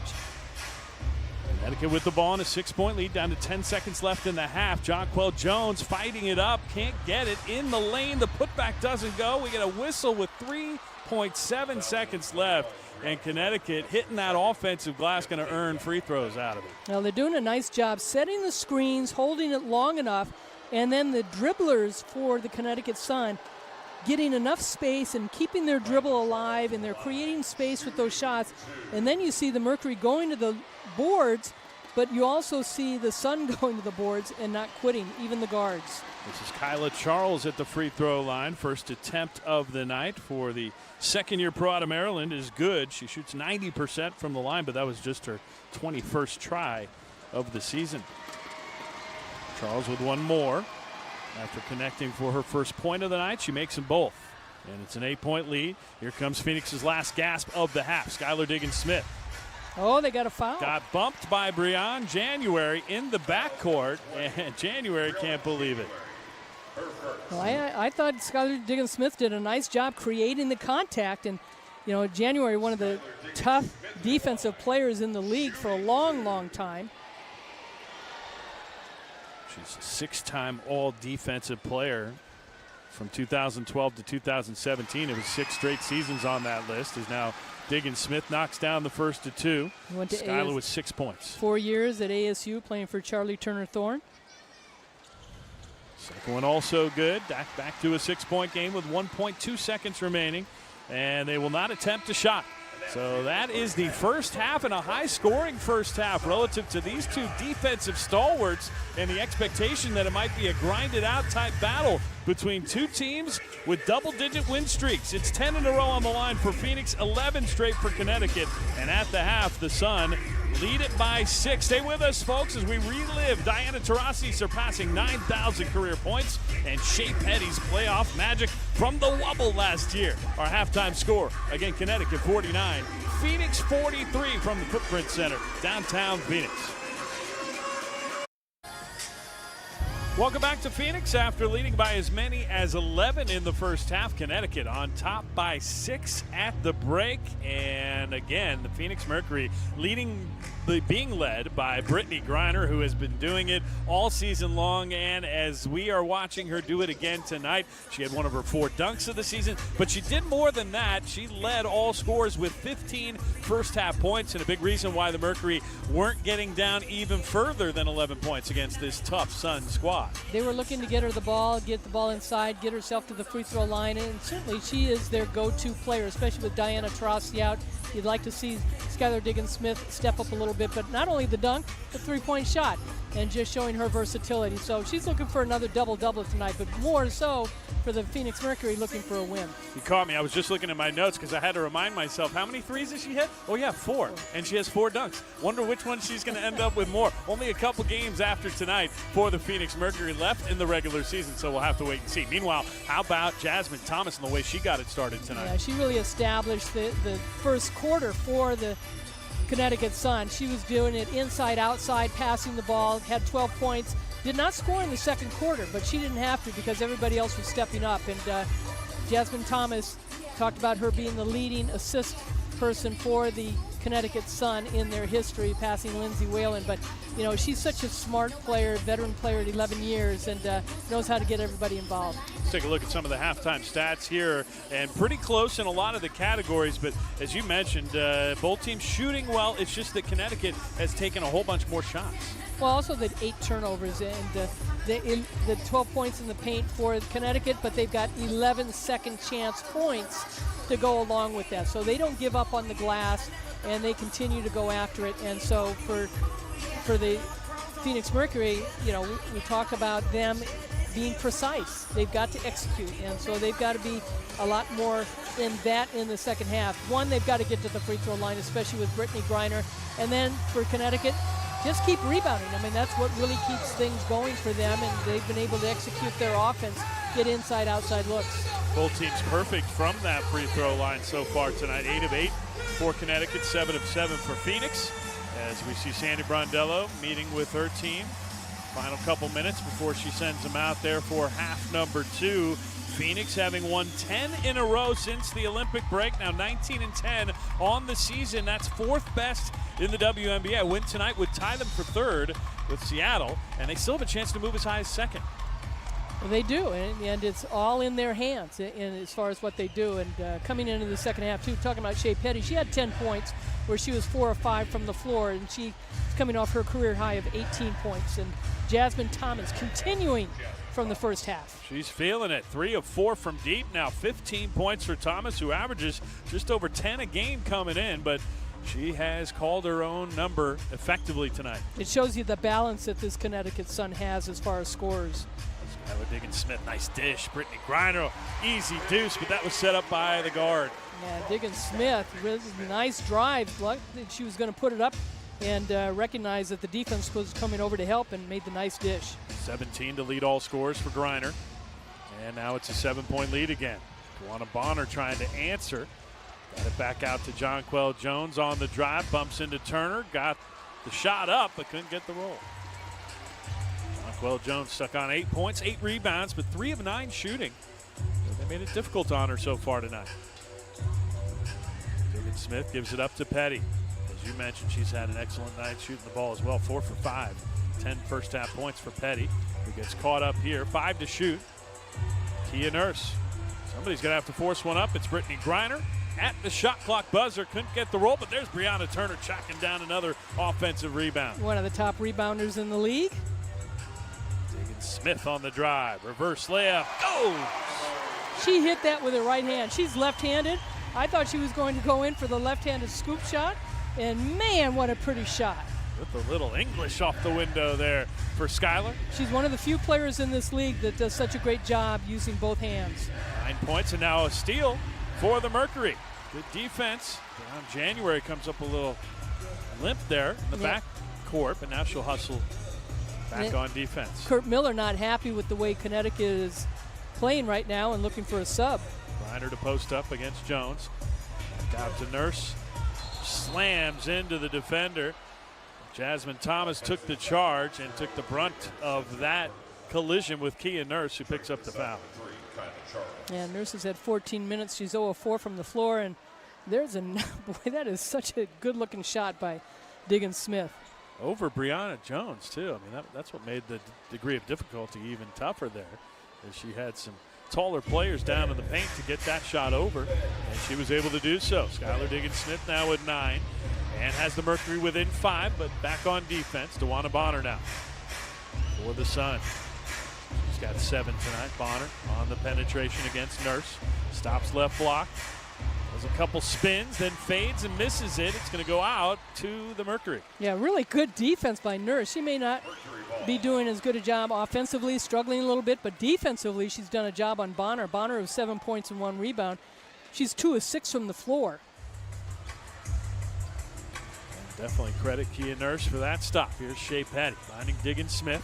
Connecticut with the ball in a 6-point lead, down to 10 seconds left in the half. Jonquel Jones fighting it up, can't get it in the lane. The putback doesn't go. We get a whistle with 3.7 seconds left, and Connecticut hitting that offensive glass, going to earn free throws out of it. Now they're doing a nice job setting the screens, holding it long enough, and then the dribblers for the Connecticut Sun getting enough space and keeping their dribble alive, and they're creating space with those shots. And then you see the Mercury going to the boards, but you also see the Sun going to the boards and not quitting, even the guards. This is Kyla Charles at the free throw line. First attempt of the night for the second-year pro out of Maryland is good. She shoots 90% from the line, but that was just her 21st try of the season. Charles with one more. After connecting for her first point of the night, she makes them both. And it's an 8-point lead. Here comes Phoenix's last gasp of the half. Skylar Diggins-Smith. Oh, they got a foul. Got bumped by Breon January in the backcourt, and January can't believe it. Well, I thought Skylar Diggins-Smith did a nice job creating the contact, and you know, January, one of the tough defensive players in the league for a long, long time. She's a 6-time all-defensive player from 2012 to 2017. It was 6 straight seasons on that list. As now Diggins-Smith knocks down the first of 2. Went to Skylar with 6 points. 4 years at ASU playing for Charlie Turner-Thorne. Second one also good. Back to a 6-point game with 1.2 seconds remaining. And they will not attempt a shot. So that is the first half, and a high-scoring first half relative to these two defensive stalwarts, and the expectation that it might be a grinded-out type battle between two teams with double-digit win streaks. It's 10 in a row on the line for Phoenix, 11 straight for Connecticut, and at the half, the Sun lead it by 6. Stay with us, folks, as we relive Diana Taurasi surpassing 9,000 career points and Shea Petty's playoff magic from the wobble last year. Our halftime score, again, Connecticut 49, Phoenix 43 from the Footprint Center, downtown Phoenix. Welcome back to Phoenix. After leading by as many as 11 in the first half, Connecticut on top by 6 at the break. And again, the Phoenix Mercury being led by Brittany Griner, who has been doing it all season long. And as we are watching her do it again tonight, she had one of her 4 dunks of the season. But she did more than that. She led all scorers with 15 first half points, and a big reason why the Mercury weren't getting down even further than 11 points against this tough Sun squad. They were looking to get her the ball, get the ball inside, get herself to the free throw line, and certainly she is their go-to player, especially with Diana Taurasi out. You'd like to see Skylar Diggins-Smith step up a little bit, but not only the dunk, the three-point shot, and just showing her versatility. So she's looking for another double-double tonight, but more so for the Phoenix Mercury looking for a win. You caught me. I was just looking at my notes because I had to remind myself, how many threes did she hit? Oh, yeah, 4. And she has 4 dunks. Wonder which one she's going to end up with more. Only a couple games after tonight for the Phoenix Mercury left in the regular season, so we'll have to wait and see. Meanwhile, how about Jasmine Thomas and the way she got it started tonight? Yeah, she really established the first quarter for the Connecticut Sun. She was doing it inside, outside, passing the ball, had 12 points. Did not score in the second quarter, but she didn't have to because everybody else was stepping up. And Jasmine Thomas talked about her being the leading assist person for the Connecticut Sun in their history, passing Lindsay Whalen. But, you know, she's such a smart player, veteran player at 11 years, and knows how to get everybody involved. Let's take a look at some of the halftime stats here, and pretty close in a lot of the categories. But as you mentioned, both teams shooting well. It's just that Connecticut has taken a whole bunch more shots. Well, also the 8 turnovers and the 12 points in the paint for Connecticut, but they've got 11 second chance points to go along with that. So they don't give up on the glass, and they continue to go after it. And so for the Phoenix Mercury, you know, we talk about them being precise. They've got to execute, and so they've got to be a lot more in the second half. One, they've got to get to the free throw line, especially with Brittany Griner. And then for Connecticut, just keep rebounding. I mean, that's what really keeps things going for them, and they've been able to execute their offense, get inside, outside looks. Both teams perfect from that free throw line so far tonight. 8 of 8 for Connecticut, 7 of 7 for Phoenix. As we see Sandy Brondello meeting with her team. Final couple minutes before she sends them out there for half number 2. Phoenix having won 10 in a row since the Olympic break. Now 19-10 on the season. That's 4th best in the WNBA. A win tonight would tie them for 3rd with Seattle, and they still have a chance to move as high as 2nd. Well, they do, and it's all in their hands as far as what they do. And coming into the second half, too, talking about Shea Petty, she had 10 points where she was 4 of 5 from the floor, and she's coming off her career high of 18 points. And Jasmine Thomas continuing from the first half. She's feeling it. 3 of 4 from deep. Now 15 points for Thomas, who averages just over 10 a game coming in, but she has called her own number effectively tonight. It shows you the balance that this Connecticut Sun has as far as scorers. Skylar Diggins-Smith, nice dish. Brittany Griner, easy deuce, but that was set up by the guard. Yeah, Diggins-Smith, really nice drive. She was going to put it up and recognized that the defense was coming over to help and made the nice dish. 17 to lead all scorers for Griner. And now it's a 7-point lead again. Tawana Bonner trying to answer. Got it back out to Jonquel Jones on the drive. Bumps into Turner. Got the shot up, but couldn't get the roll. Jonquel Jones stuck on 8 points, 8 rebounds, but 3 of 9 shooting. So they made it difficult on her so far tonight. Diggins-Smith gives it up to Petty. As you mentioned, she's had an excellent night shooting the ball as well. 4 for 5. 10 first half points for Petty, who gets caught up here. 5 to shoot. Kia Nurse. Somebody's going to have to force one up. It's Brittany Griner at the shot clock buzzer. Couldn't get the roll, but there's Brianna Turner tracking down another offensive rebound. One of the top rebounders in the league. Diggins-Smith on the drive. Reverse layup. Goes! She hit that with her right hand. She's left-handed. I thought she was going to go in for the left-handed scoop shot. And man, what a pretty shot. With a little English off the window there for Skylar. She's one of the few players in this league that does such a great job using both hands. 9 points and now a steal for the Mercury. Good defense. Down January comes up a little limp there in the back court, but now she'll hustle back on defense. Kurt Miller not happy with the way Connecticut is playing right now and looking for a sub. Griner to post up against Jones. Back out to Nurse. Slams into the defender. Jasmine Thomas took the charge and took the brunt of that collision with Kia Nurse, who picks up the foul. Yeah, Nurse has had 14 minutes. She's 0 of 4 from the floor, and there's a boy. That is such a good-looking shot by Diggins-Smith. Over Brianna Jones too. I mean, that's what made the degree of difficulty even tougher there, as she had some taller players down in the paint to get that shot over, and she was able to do so. Skylar Diggins-Smith now at 9. And has the Mercury within 5, but back on defense. Tawana Bonner now for the Sun. She's got 7 tonight. Bonner on the penetration against Nurse. Stops left block. Does a couple spins, then fades and misses it. It's going to go out to the Mercury. Yeah, really good defense by Nurse. She may not be doing as good a job offensively, struggling a little bit, but defensively she's done a job on Bonner. Bonner has 7 points and 1 rebound. She's 2 of 6 from the floor. Definitely credit Kia Nurse for that stop. Here's Shea Petty finding Diggins-Smith.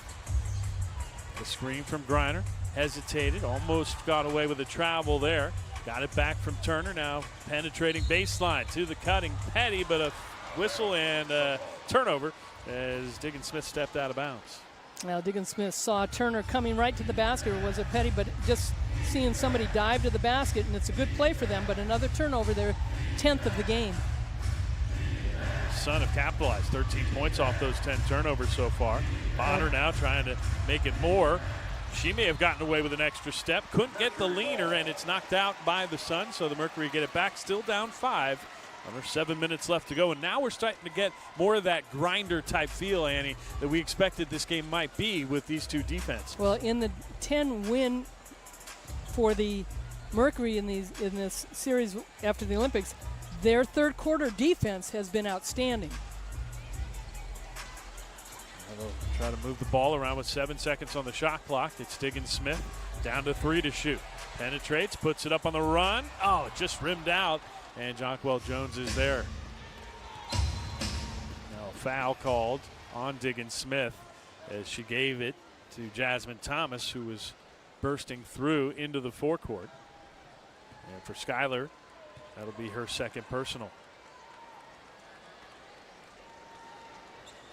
The screen from Griner. Hesitated, almost got away with a travel there. Got it back from Turner. Now penetrating baseline to the cutting Petty, but a whistle and a turnover as Diggins-Smith stepped out of bounds. Now Diggins-Smith saw Turner coming right to the basket, or was it Petty? But just seeing somebody dive to the basket, and it's a good play for them, but another turnover, their 10th of the game. Sun have capitalized. 13 points off those 10 turnovers so far. Bonner now trying to make it more. She may have gotten away with an extra step. Couldn't get the leaner, and it's knocked out by the Sun, so the Mercury get it back. Still down 5. Under 7 minutes left to go, and now we're starting to get more of that grinder type feel, Annie, that we expected this game might be with these two defenses. Well, in the 10 win for the Mercury in this series after the Olympics, their third quarter defense has been outstanding. They'll try to move the ball around with 7 seconds on the shot clock. It's Diggins-Smith down to 3 to shoot. Penetrates, puts it up on the run. Oh, it just rimmed out, and Jonquel Jones is there. Now a foul called on Diggins-Smith as she gave it to Jasmine Thomas, who was bursting through into the forecourt. And for Skylar, that'll be her second personal.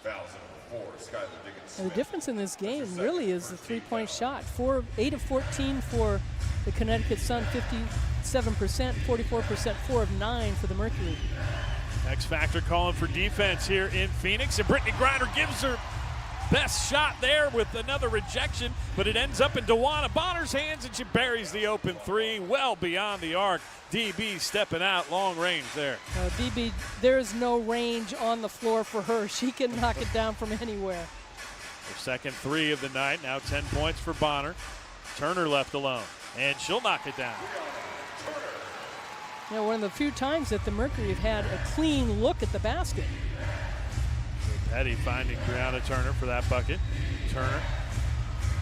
Fouls number 4, Skylar Diggins. And the difference in this game really is the three-point shot. 8 of 14 for the Connecticut Sun, 57%, 44%, 4 of 9 for the Mercury. X Factor calling for defense here in Phoenix, and Brittany Griner gives her best shot there with another rejection, but it ends up in DeWanna Bonner's hands, and she buries the open three well beyond the arc. DB stepping out long range there. BB, there is no range on the floor for her. She can knock it down from anywhere. Her second three of the night, now 10 points for Bonner. Turner left alone, and she'll knock it down. You know, one of the few times that the Mercury have had a clean look at the basket. Petty finding Brianna Turner for that bucket. Turner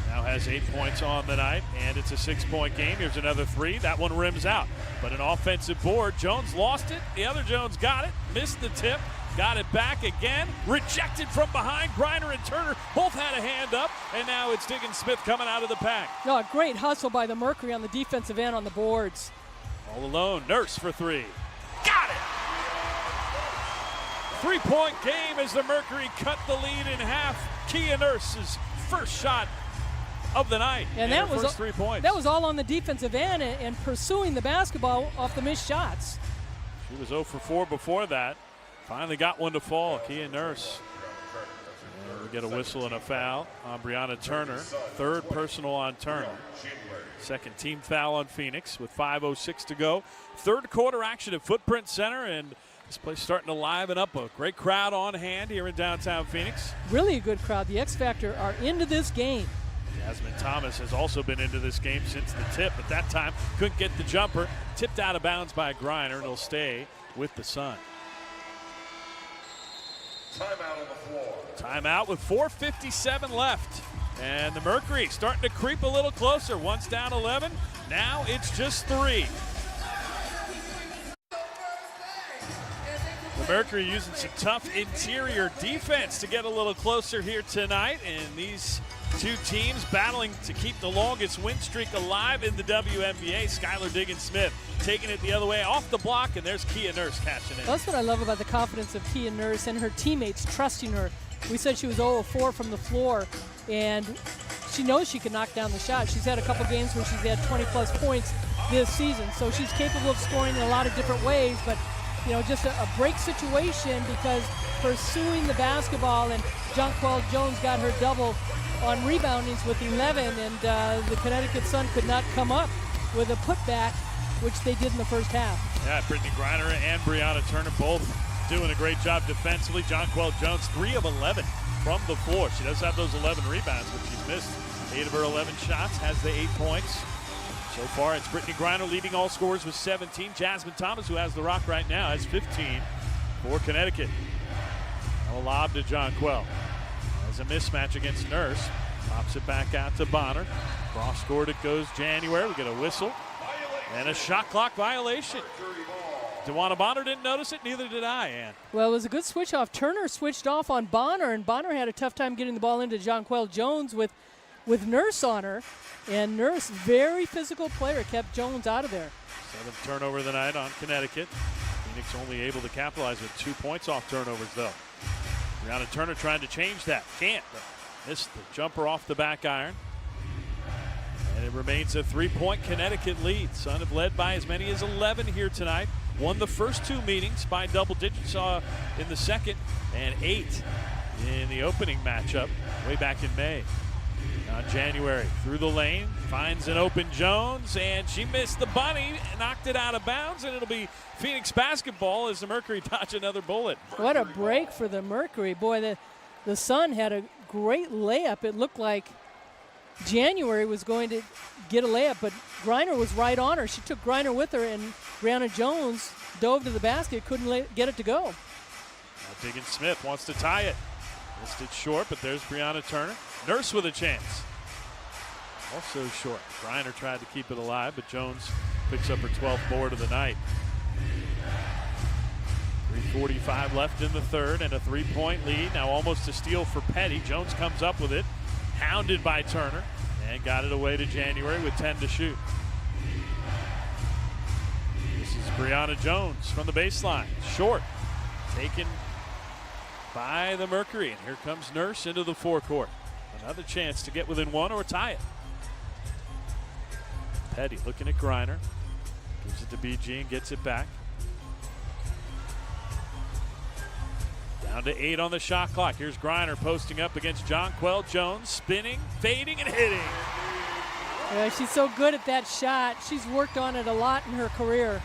now has 8 points on the night, and it's a 6-point game. Here's another three. That one rims out, but an offensive board. Jones lost it. The other Jones got it, missed the tip, got it back again, rejected from behind. Griner and Turner both had a hand up, and now it's Diggins Smith coming out of the pack. No, a great hustle by the Mercury on the defensive end on the boards. All alone, Nurse for three. Got it! 3-point game as the Mercury cut the lead in half. Kia Nurse's first shot of the night. And that was first 3 points. That was all on the defensive end and pursuing the basketball off the missed shots. She was 0 for 4 before that. Finally got one to fall. Kia Nurse. And we get a whistle and a foul on Brianna Turner. Third personal on Turner. Second team foul on Phoenix with 5:06 to go. Third quarter action at Footprint Center, and this place starting to liven up. A great crowd on hand here in downtown Phoenix. Really a good crowd. The X Factor are into this game. Jasmine Thomas has also been into this game since the tip, but that time couldn't get the jumper. Tipped out of bounds by Griner, and it'll stay with the Sun. Timeout on the floor. Timeout with 4:57 left. And the Mercury starting to creep a little closer. Once down 11, now it's just 3. The Mercury using some tough interior defense to get a little closer here tonight. And these two teams battling to keep the longest win streak alive in the WNBA. Skylar Diggins Smith taking it the other way off the block, and there's Kia Nurse catching it. That's what I love about the confidence of Kia Nurse and her teammates trusting her. We said she was 0 of 4 from the floor, and she knows she can knock down the shot. She's had a couple games where she's had 20-plus points this season, so she's capable of scoring in a lot of different ways, but you know, just a break situation because pursuing the basketball, and Jonquel Jones got her double on reboundings with 11, and the Connecticut Sun could not come up with a putback, which they did in the first half. Yeah, Brittany Griner and Brianna Turner both doing a great job defensively. Jonquel Jones, 3 of 11 from the floor. She does have those 11 rebounds, but she's missed 8 of her 11 shots, has the 8 points. So far, it's Brittany Griner leading all scorers with 17. Jasmine Thomas, who has the rock right now, has 15 for Connecticut. Now a lob to Jonquel. Has a mismatch against Nurse. Pops it back out to Bonner. Cross-court it goes January. We get a whistle and a shot clock violation. DeWanna Bonner didn't notice it, neither did I, Ann. Well, it was a good switch off. Turner switched off on Bonner, and Bonner had a tough time getting the ball into Jonquel Jones with Nurse on her. And Nurse, very physical player, kept Jones out of there. 7th turnover of the night on Connecticut. Phoenix only able to capitalize with 2 points off turnovers, though. Brianna Turner trying to change that. Can't. Missed the jumper off the back iron. And it remains a 3-point Connecticut lead. Sun have led by as many as 11 here tonight. Won the first 2 meetings by double digits in the second, and 8 in the opening matchup way back in May. Now January through the lane, finds an open Jones, and she missed the bunny, knocked it out of bounds, and it'll be Phoenix basketball as the Mercury dodge another bullet. What a break for the Mercury. Boy, the Sun had a great layup. It looked like January was going to get a layup, but Griner was right on her. She took Griner with her, and Brianna Jones dove to the basket, couldn't get it to go. Now Diggins Smith wants to tie it. Missed it short, but there's Brianna Turner. Nurse with a chance. Also short. Griner tried to keep it alive, but Jones picks up her 12th board of the night. 3:45 left in the third, and a 3-point lead. Now almost a steal for Petty. Jones comes up with it, hounded by Turner, and got it away to January with 10 to shoot. Brianna Jones from the baseline. Short. Taken by the Mercury. And here comes Nurse into the forecourt. Another chance to get within one or tie it. Petty looking at Griner. Gives it to BG and gets it back. Down to 8 on the shot clock. Here's Griner posting up against Jonquel Jones. Spinning, fading, and hitting. Yeah, she's so good at that shot. She's worked on it a lot in her career.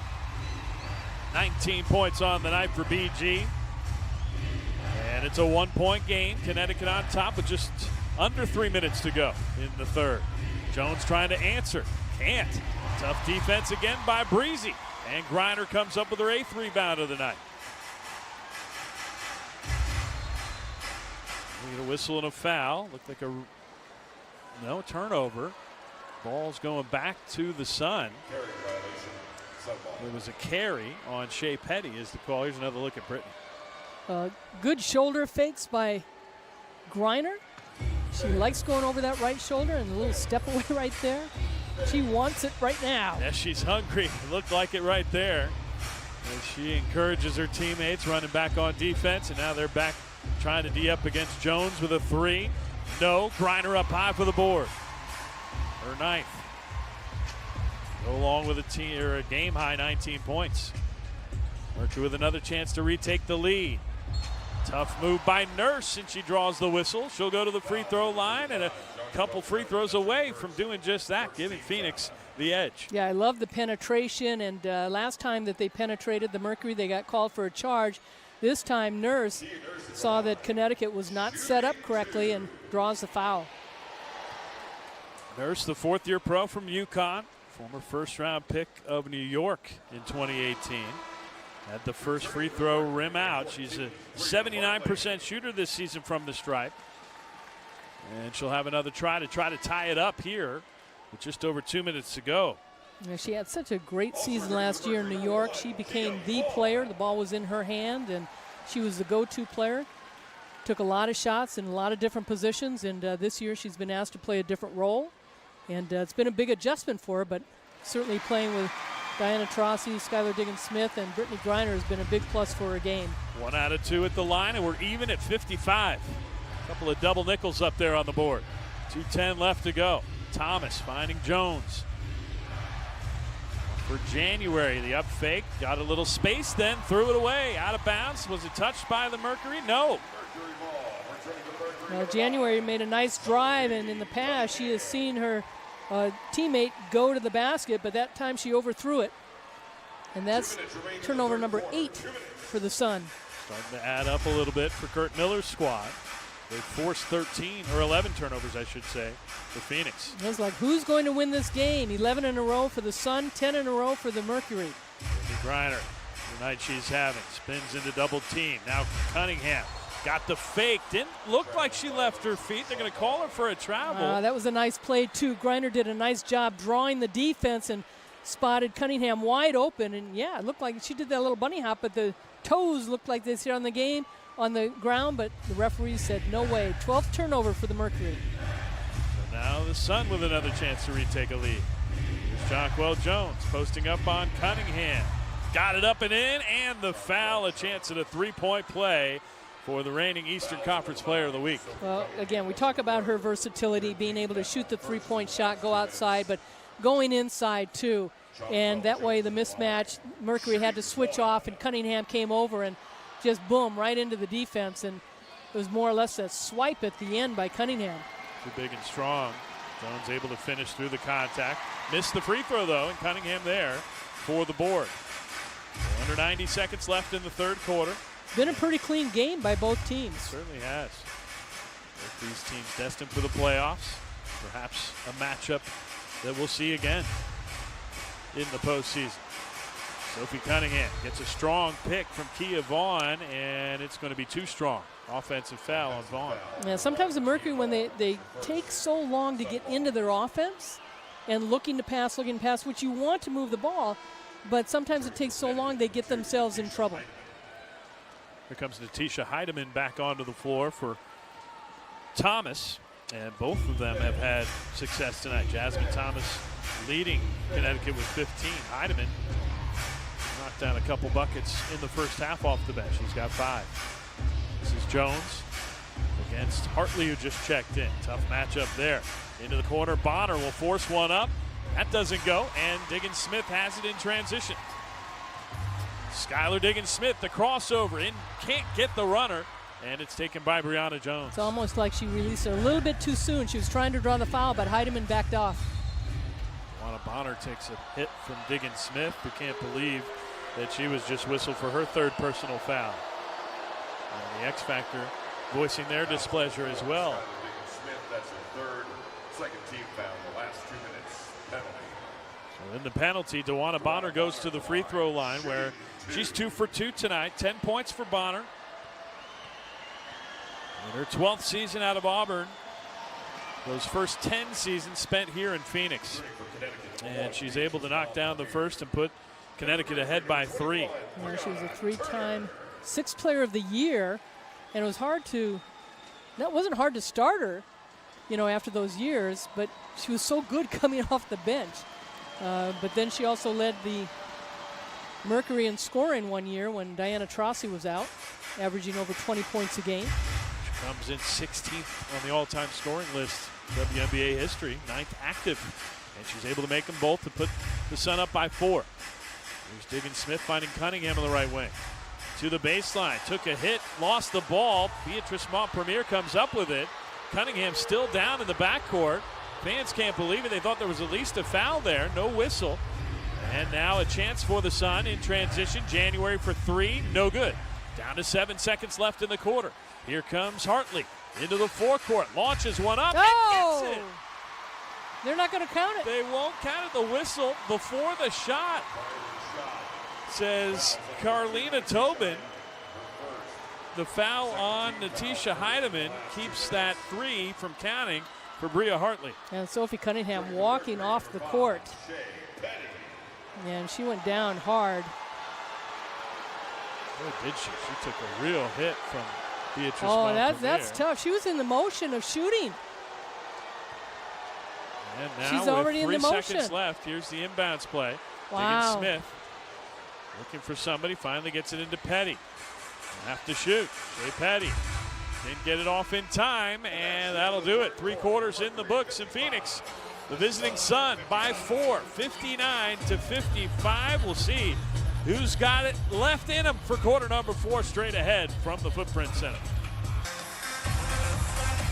19 points on the night for BG. And it's a 1-point game. Connecticut on top with just under 3 minutes to go in the third. Jones trying to answer. Can't. Tough defense again by Breezy. And Griner comes up with her 8th rebound of the night. We get a whistle and a foul. Looked like a turnover. Ball's going back to the Sun. It was a carry on Shea Petty is the call. Here's another look at Brittany. Good shoulder fakes by Griner. She likes going over that right shoulder and a little step away right there. She wants it right now. Yeah, she's hungry. It looked like it right there. As she encourages her teammates running back on defense, and now they're back trying to D up against Jones with a 3. No, Griner up high for the board. Her 9th. Go along with a game high 19 points. Mercury with another chance to retake the lead. Tough move by Nurse, and she draws the whistle. She'll go to the free throw line and a couple free throws away from doing just that, giving Phoenix the edge. Yeah, I love the penetration, and last time that they penetrated the Mercury, they got called for a charge. This time, Nurse saw that Connecticut was not set up correctly and draws the foul. Nurse, the 4th-year pro from UConn, former first-round pick of New York in 2018. Had the first free throw rim out. She's a 79% shooter this season from the stripe. And she'll have another try to tie it up here with just over 2 minutes to go. Yeah, she had such a great season last year in New York. She became the player. The ball was in her hand, and she was the go-to player. Took a lot of shots in a lot of different positions, and this year she's been asked to play a different role. And it's been a big adjustment for her, but certainly playing with Diana Taurasi, Skylar Diggins-Smith, and Brittany Griner has been a big plus for her game. 1 out of 2 at the line, and we're even at 55. A couple of double nickels up there on the board. 2:10 left to go. Thomas finding Jones. For January, the up fake, got a little space, then threw it away. Out of bounds. Was it touched by the Mercury? No. Well, January made a nice drive, and in the past, she has seen her teammate go to the basket, but that time she overthrew it. And that's turnover number 8 for the Sun. Starting to add up a little bit for Kurt Miller's squad. They forced 13, or 11 turnovers, I should say, for Phoenix. It was like, who's going to win this game? 11 in a row for the Sun, 10 in a row for the Mercury. Griner, the night she's having, spins into double team. Now Cunningham got the fake. Didn't look like she left her feet. They're going to call her for a travel. That was a nice play, too. Griner did a nice job drawing the defense and spotted Cunningham wide open. And, yeah, it looked like she did that little bunny hop, but the toes looked like they sit on the ground, but the referee said no way. 12th turnover for the Mercury. So now the Sun with another chance to retake a lead. Here's Jonquel Jones posting up on Cunningham. Got it up and in, and the foul, a chance at a 3-point play for the reigning Eastern Conference Player of the Week. Well, again, we talk about her versatility, being able to shoot the 3-point shot, go outside, but going inside too. And that way the mismatch, Mercury had to switch off, and Cunningham came over and just boom, right into the defense. And it was more or less a swipe at the end by Cunningham. Too big and strong. Jones able to finish through the contact. Missed the free throw, though, and Cunningham there for the board. Under 90 seconds left in the third quarter. Been a pretty clean game by both teams. Certainly has. Both these teams destined for the playoffs. Perhaps a matchup that we'll see again in the postseason. Sophie Cunningham gets a strong pick from Kia Vaughn, and it's going to be too strong. Offensive foul on Vaughn. Yeah, sometimes the Mercury, when they take so long to get into their offense and looking to pass, which you want to move the ball, but sometimes it takes so long they get themselves in trouble. Here comes Natisha Heidemann back onto the floor for Thomas, and both of them have had success tonight. Jasmine Thomas leading Connecticut with 15. Heidemann not down a couple buckets in the first half off the bench. She's got 5. This is Jones against Hartley, who just checked in. Tough matchup there. Into the corner, Bonner will force one up. That doesn't go, and Diggins-Smith has it in transition. Skylar Diggins-Smith, the crossover in, can't get the runner, and it's taken by Brianna Jones. It's almost like she released it a little bit too soon. She was trying to draw the foul, but Heidemann backed off. Tawana Bonner takes a hit from Diggins-Smith, who can't believe that she was just whistled for her 3rd personal foul. And the X Factor voicing their displeasure as well. Smith, that's her 3rd, second team foul in the last 2 minutes penalty. So in the penalty, Tawana Bonner goes to the free throw line, where she's 2 for 2 tonight. 10 points for Bonner. In her 12th season out of Auburn. Those first 10 seasons spent here in Phoenix. And she's able to knock down the first and put Connecticut ahead by 3. Yeah, she was a 3-time 6th player of the year, and it was hard to, that wasn't hard to start her, you know, after those years, but she was so good coming off the bench. But then she also led the Mercury in scoring one year when Diana Taurasi was out, averaging over 20 points a game. She comes in 16th on the all-time scoring list, WNBA history, 9th active. And she's able to make them both to put the Sun up by 4. Here's Diggins-Smith finding Cunningham on the right wing. To the baseline, took a hit, lost the ball. Beatrice Montpremier comes up with it. Cunningham still down in the backcourt. Fans can't believe it. They thought there was at least a foul there. No whistle. And now a chance for the Sun in transition. January for 3, no good. Down to 7 seconds left in the quarter. Here comes Hartley into the forecourt. Launches one up and gets it. They're not going to count it. They won't count it. The whistle before the shot, says Carlina Tobin. The foul on Natisha Heidemann keeps that 3 from counting for Bria Hartley. And Sophie Cunningham walking off the court. And she went down hard. Boy, did she. She took a real hit from Beatrice Oh, that's Montpremier. tough. She was in the motion of shooting. And now She's already with in the 3 motion. seconds left, here's the inbounds play. Wow. Diggins-Smith looking for somebody, finally gets it into Petty. Have to shoot. Shea Petty didn't get it off in time, and that'll do it. 3 quarters in the books in Phoenix. The visiting Sun by 4, 59-55. We'll see who's got it left in them for quarter number 4 straight ahead from the Footprint Center.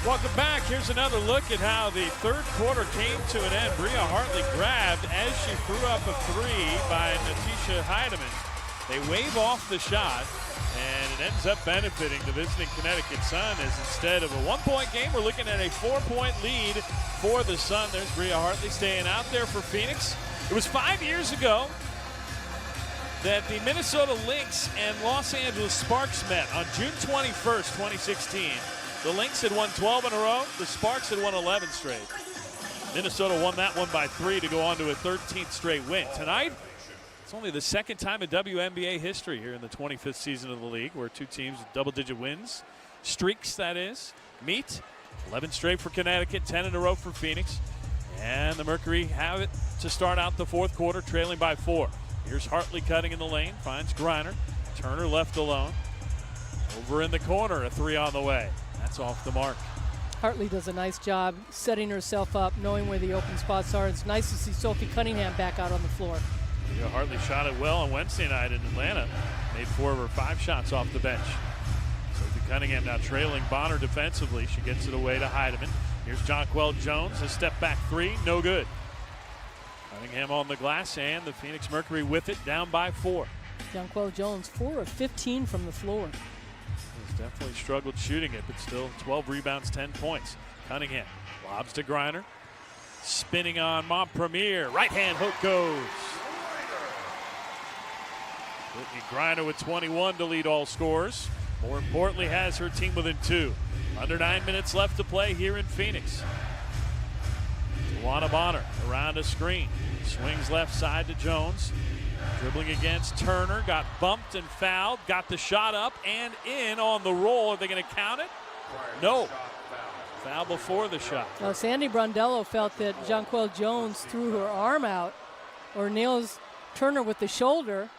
Welcome back. Here's another look at how the 3rd quarter came to an end. Bria Hartley grabbed as she threw up a 3 by Natisha Heidemann. They wave off the shot, and it ends up benefiting the visiting Connecticut Sun, as instead of a 1-point game, we're looking at a 4-point lead for the Sun. There's Bria Hartley staying out there for Phoenix. It was 5 years ago that the Minnesota Lynx and Los Angeles Sparks met on June 21st, 2016. The Lynx had won 12 in a row. The Sparks had won 11 straight. Minnesota won that one by 3 to go on to a 13th straight win. Tonight, it's only the 2nd time in WNBA history here in the 25th season of the league where 2 teams with double-digit wins, streaks that is, meet. 11 straight for Connecticut, 10 in a row for Phoenix. And the Mercury have it to start out the 4th quarter, trailing by 4. Here's Hartley cutting in the lane, finds Griner. Turner left alone. Over in the corner, a 3 on the way. That's off the mark. Hartley does a nice job setting herself up, knowing where the open spots are. It's nice to see Sophie Cunningham back out on the floor. Yeah, Hartley shot it well on Wednesday night in Atlanta. Made 4 of her 5 shots off the bench. Sophie Cunningham now trailing Bonner defensively. She gets it away to Heidemann. Here's Jonquel Jones, a step back 3, no good. Cunningham on the glass, and the Phoenix Mercury with it, down by 4. Jonquel Jones, 4 of 15 from the floor. He's definitely struggled shooting it, but still 12 rebounds, 10 points. Cunningham lobs to Griner. Spinning on Montpremier. Right-hand hook goes. Whitney Griner with 21 to lead all scorers. More importantly, has her team within 2. Under 9 minutes left to play here in Phoenix. Tawana Bonner around a screen. Swings left side to Jones. Dribbling against Turner. Got bumped and fouled. Got the shot up and in on the roll. Are they going to count it? No. Foul before the shot. Well, Sandy Brondello felt that Jonquel Jones threw her arm out or nails Turner with the shoulder.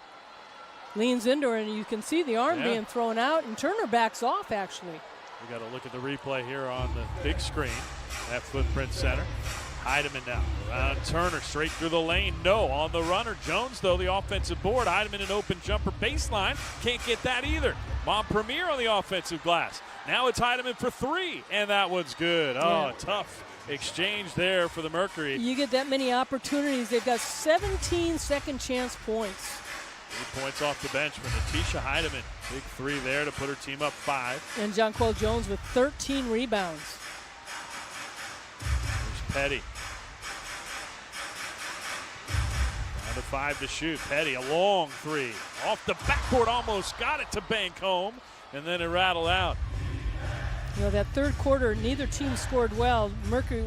leans into her, and you can see the arm being thrown out, and Turner backs off, actually. We got to look at the replay here on the big screen at Footprint Center. Heidemann now around Turner, straight through the lane. No, on the runner. Jones, though, the offensive board. Heidemann an open jumper baseline. Can't get that either. Montpremier on the offensive glass. Now it's Heidemann for three, and that one's good. Oh, tough exchange there for the Mercury. You get that many opportunities. They've got 17 second chance points. 3 points off the bench for Natisha Heidemann. Big three there to put her team up 5. And Jonquel Jones with 13 rebounds. There's Petty. Down to 5 to shoot. Petty, a long three. Off the backboard, almost got it to bank home, and then it rattled out. You know, that third quarter, neither team scored well. Mercury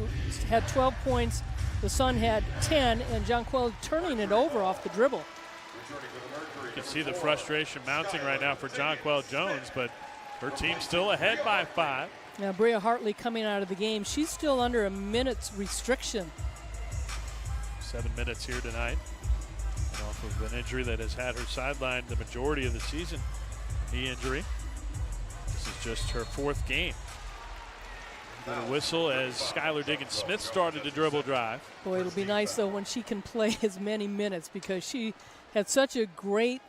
had 12 points. The Sun had 10, and Jonquel turning it over off the dribble. You can see the frustration mounting right now for Jonquel Jones, but her team's still ahead by 5. Now, Bria Hartley coming out of the game. She's still under a minute's restriction. 7 minutes here tonight. And off of an injury that has had her sidelined the majority of the season. Knee injury. This is just her 4th game. The whistle as Skylar Diggins-Smith started to dribble drive. Boy, it'll be nice, though, when she can play as many minutes, because she had such a great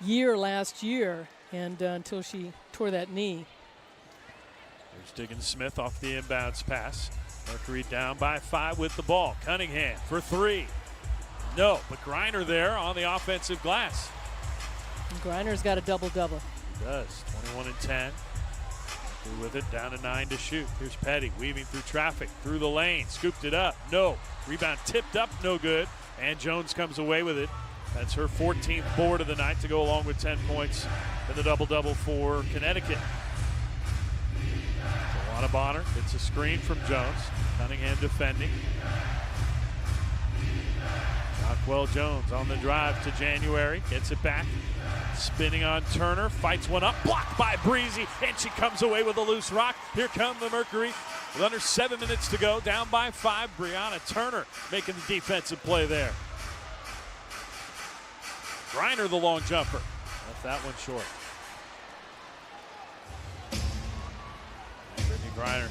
year last year, and until she tore that knee. There's Diggins-Smith off the inbounds pass. Mercury down by 5 with the ball. Cunningham for 3. No, but Griner there on the offensive glass. And Griner's got a double-double. He does. 21 and 10. Through with it, down to 9 to shoot. Here's Petty weaving through traffic, through the lane, scooped it up. No. Rebound tipped up, no good. And Jones comes away with it. That's her 14th board of the night to go along with 10 points in the double-double for Connecticut. Tawana Bonner gets a screen from Jones. Cunningham defending. Jonquel Jones on the drive to January. Gets it back. Spinning on Turner. Fights one up. Blocked by Breezy. And she comes away with a loose rock. Here come the Mercury. With under 7 minutes to go. Down by 5. Brianna Turner making the defensive play there. Griner the long jumper. Left that one short. And Brittany Griner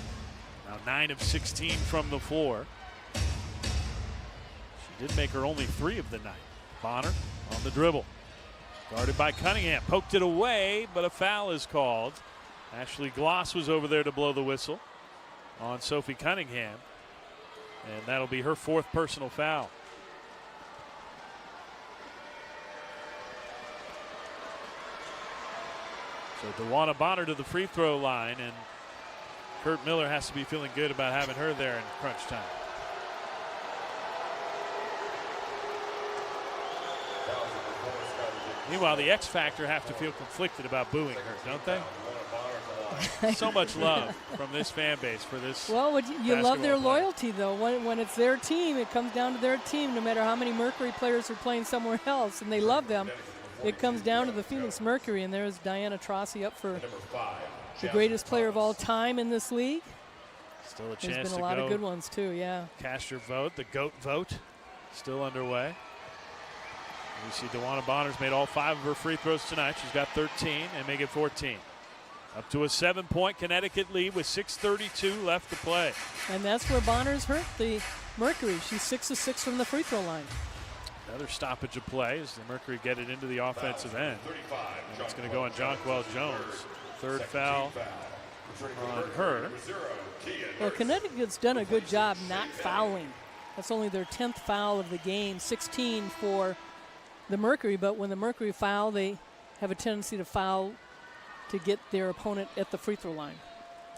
now 9 of 16 from the floor. She did make her only 3 of the night. Bonner on the dribble. Guarded by Cunningham. Poked it away, but a foul is called. Ashley Gloss was over there to blow the whistle on Sophie Cunningham. And that'll be her 4th personal foul. So Tawana Bonner to the free throw line, and Kurt Miller has to be feeling good about having her there in crunch time. Meanwhile, the X Factor have to feel conflicted about booing her, don't they? So much love from this fan base for this. Well, you love their player. loyalty, though. When it's their team, it comes down to their team, no matter how many Mercury players are playing somewhere else, and they love them. It comes down to the Phoenix Mercury, and there's Diana Taurasi up for the greatest player of all time in this league. Still a chance to go. There's been a lot of good ones, too, yeah. Cast your vote. The GOAT vote still underway. You see Tawana Bonner's made all 5 of her free throws tonight. She's got 13 and make it 14. Up to a 7-point Connecticut lead with 6:32 left to play. And that's where Bonner's hurt the Mercury. She's 6 of 6 from the free throw line. Another stoppage of play as the Mercury get it into the offensive end. And it's going to go on Jonquel Jones. 3rd foul on her. Well, Connecticut's done a good job not fouling. That's only their 10th foul of the game, 16 for the Mercury. But when the Mercury foul, they have a tendency to foul to get their opponent at the free throw line.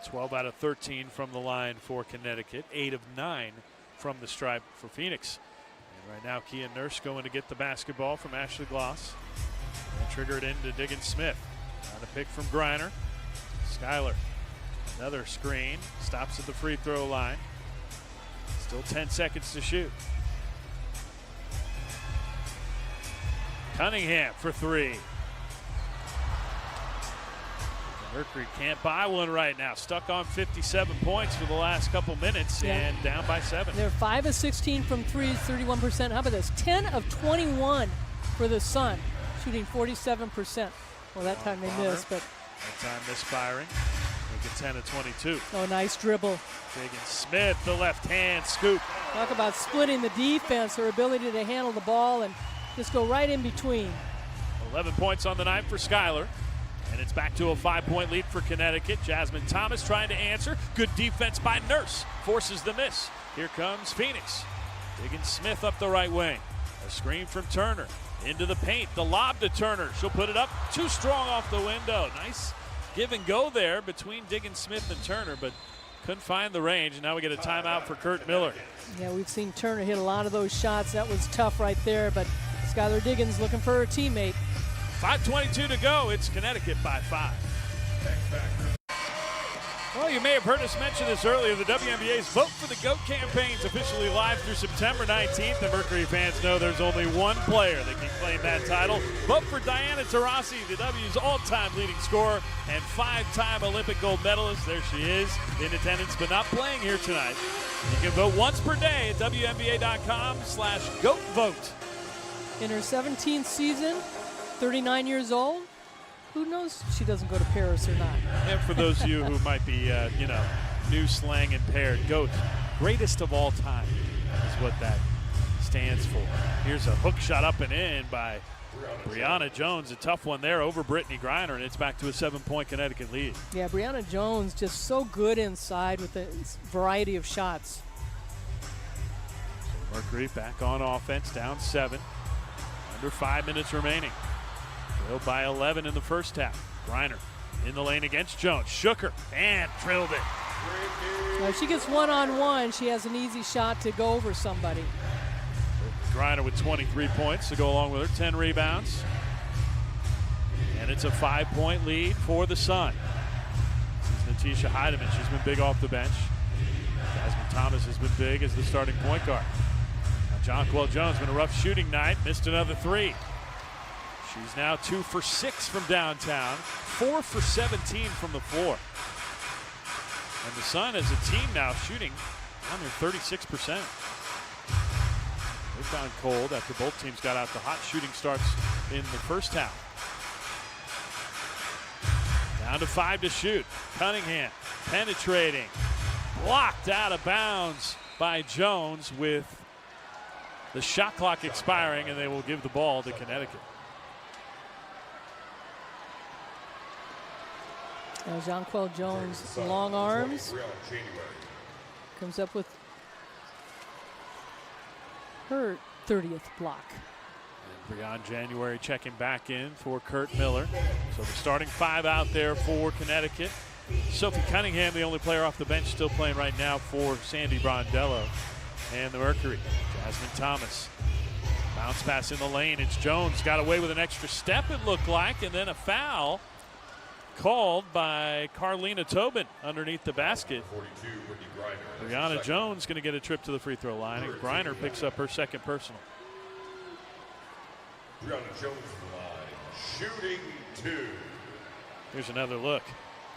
12 out of 13 from the line for Connecticut. 8 of 9 from the stripe for Phoenix. And right now, Kia Nurse going to get the basketball from Ashley Gloss. And trigger it into Diggins-Smith. Trying to pick from Griner. Skylar. Another screen. Stops at the free throw line. Still 10 seconds to shoot. Cunningham for 3. Mercury can't buy one right now. Stuck on 57 points for the last couple minutes and down by 7. They're 5 of 16 from 3, 31%. How about this? 10 of 21 for the Sun. shooting 47%. Well, that time they missed, but. That time misfiring. Make it 10 of 22. Oh, nice dribble. Diggin Smith, the left hand scoop. Talk about splitting the defense, her ability to handle the ball and just go right in between. 11 points on the night for Skylar. And it's back to a 5-point lead for Connecticut. Jasmine Thomas trying to answer. Good defense by Nurse. Forces the miss. Here comes Phoenix. Diggin Smith up the right wing. A screen from Turner. Into the paint. The lob to Turner. She'll put it up. Too strong off the window. Nice give and go there between Diggin Smith and Turner, but couldn't find the range. And now we get a timeout for Kurt Miller. Yeah, we've seen Turner hit a lot of those shots. That was tough right there, but Skylar Diggins looking for her teammate. 5:22 to go. It's Connecticut by 5. Well, you may have heard us mention this earlier. The WNBA's Vote for the GOAT campaign is officially live through September 19th. The Mercury fans know there's only one player that can claim that title. Vote for Diana Taurasi, the W's all-time leading scorer and 5-time Olympic gold medalist. There she is in attendance, but not playing here tonight. You can vote once per day at WNBA.com/GOATVOTE. In her 17th season, 39 years old. Who knows she doesn't go to Paris or not. And for those of you who might be, new slang impaired, GOAT, greatest of all time is what that stands for. Here's a hook shot up and in by Brianna Jones. A tough one there over Brittany Griner, and it's back to a 7-point Connecticut lead. Yeah, Brianna Jones just so good inside with a variety of shots. Mercury back on offense, down 7. Under 5 minutes remaining. Trailed by 11 in the first half. Griner in the lane against Jones. Shook her and drilled it. Now, if she gets one-on-one, she has an easy shot to go over somebody. Griner with 23 points to go along with her, 10 rebounds. And it's a 5-point lead for the Sun. This is Natisha Heidemann. She's been big off the bench. Jasmine Thomas has been big as the starting point guard. Now Jonquel Jones been a rough shooting night. Missed another 3. She's now 2 for 6 from downtown, 4 for 17 from the floor. And the Sun as a team now shooting under 36%. They found cold after both teams got out to hot shooting starts in the first half. Down to 5 to shoot. Cunningham penetrating. Blocked out of bounds by Jones with the shot clock expiring, and they will give the ball to Connecticut. Jonquel Jones, long arms, comes up with her 30th block. And Brianna January checking back in for Kurt Miller. So the starting 5 out there for Connecticut. Sophie Cunningham, the only player off the bench, still playing right now for Sandy Brondello and the Mercury. Jasmine Thomas. Bounce pass in the lane. It's Jones. Got away with an extra step, it looked like, and then a foul called by Carlina Tobin underneath the basket. Brianna Jones going to get a trip to the free throw line, and Griner picks up her second personal. Brianna Jones line, shooting 2. Here's another look.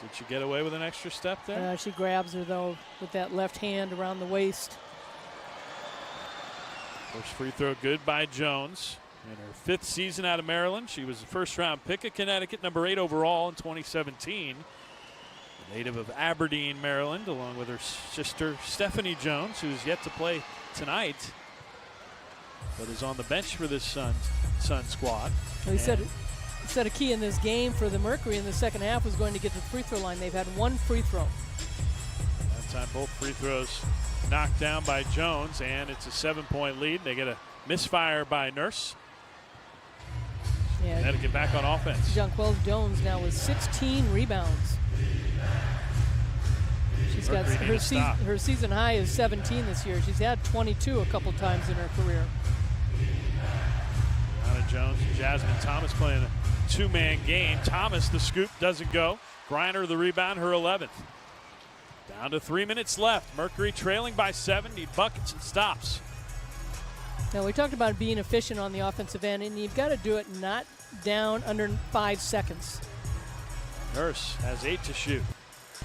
Did she get away with an extra step there? She grabs her, though, with that left hand around the waist. First free throw good by Jones. In her 5th season out of Maryland, she was a first-round pick at Connecticut, number 8 overall in 2017. A native of Aberdeen, Maryland, along with her sister Stephanie Jones, who's yet to play tonight, but is on the bench for this Sun squad. Well, he said a key in this game for the Mercury in the second half was going to get to the free throw line. They've had 1 free throw. That time both free throws knocked down by Jones, and it's a 7-point lead. They get a misfire by Nurse. Yeah. Connecticut back on offense. Jonquel Jones now with 16 rebounds. She's got her season high is 17 this year. She's had 22 a couple times in her career. Brianna Jones and Jasmine Thomas playing a 2-man game. Thomas, the scoop, doesn't go. Griner, the rebound, her 11th. Down to 3 minutes left. Mercury trailing by 7. Need buckets and stops. Now, we talked about being efficient on the offensive end, and you've got to do it not down under 5 seconds. Nurse has 8 to shoot.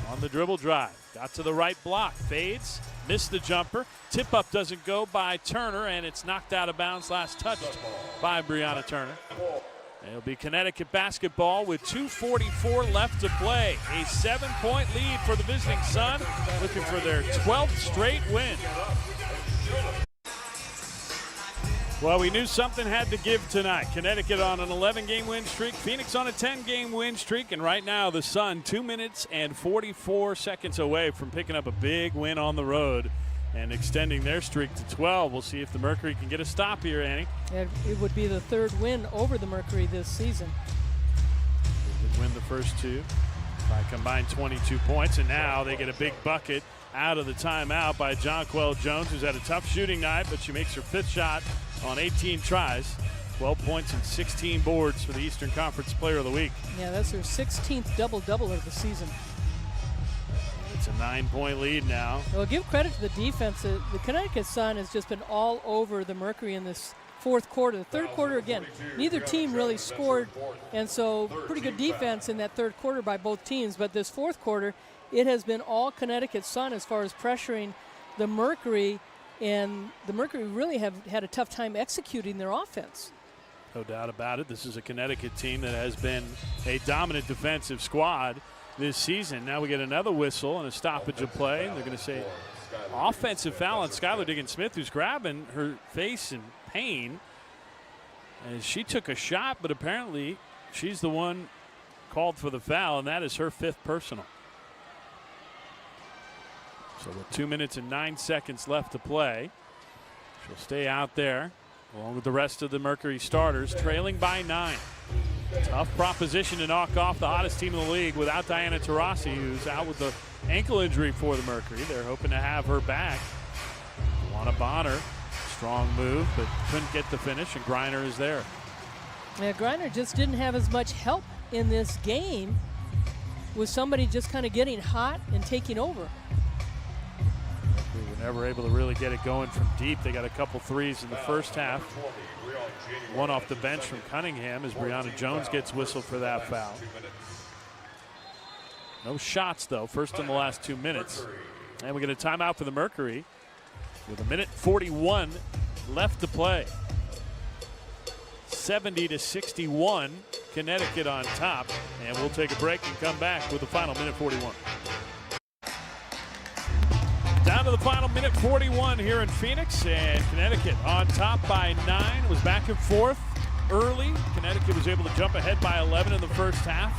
On the dribble drive. Got to the right block. Fades. Missed the jumper. Tip up doesn't go by Turner, and it's knocked out of bounds. Last touched by Brianna Turner. It'll be Connecticut basketball with 2:44 left to play. A 7-point lead for the visiting Sun, looking for their 12th straight win. Well, we knew something had to give tonight. Connecticut on an 11-game win streak, Phoenix on a 10-game win streak, and right now the Sun 2 minutes and 44 seconds away from picking up a big win on the road and extending their streak to 12. We'll see if the Mercury can get a stop here, Annie. It would be the third win over the Mercury this season. They did win the first two by combined 22 points, and now they get a big bucket out of the timeout by Jonquel Jones, who's had a tough shooting night, but she makes her 5th shot on 18 tries. 12 points and 16 boards for the Eastern Conference Player of the Week. Yeah, that's her 16th double-double of the season. It's a 9-point lead now. Well, give credit to the defense. The Connecticut Sun has just been all over the Mercury in this fourth quarter. The third quarter, again, neither team really scored, and so pretty good defense in that third quarter by both teams. But this fourth quarter, it has been all Connecticut Sun as far as pressuring the Mercury, and the Mercury really have had a tough time executing their offense. No doubt about it. This is a Connecticut team that has been a dominant defensive squad this season. Now we get another whistle and a stoppage of play. They're going to say offensive foul on Skylar Diggins-Smith, who's grabbing her face in pain as she took a shot, but apparently she's the one called for the foul, and that is her 5th personal. So with 2 minutes and 9 seconds left to play, she'll stay out there along with the rest of the Mercury starters, trailing by 9. Tough proposition to knock off the hottest team in the league without Diana Taurasi, who's out with the ankle injury for the Mercury. They're hoping to have her back. Luana Bonner, strong move, but couldn't get the finish, and Griner is there. Yeah, Griner just didn't have as much help in this game with somebody just kind of getting hot and taking over. We were never able to really get it going from deep. They got a couple threes in the first half. One off the bench from Cunningham as Brianna Jones gets whistled for that foul. No shots, though, first in the last 2 minutes. And we get a timeout for the Mercury with 1:41 left to play. 70-61, Connecticut on top. And we'll take a break and come back with the final 1:41. Down to the final 1:41 here in Phoenix, and Connecticut on top by 9. It was back and forth early. Connecticut was able to jump ahead by 11 in the first half.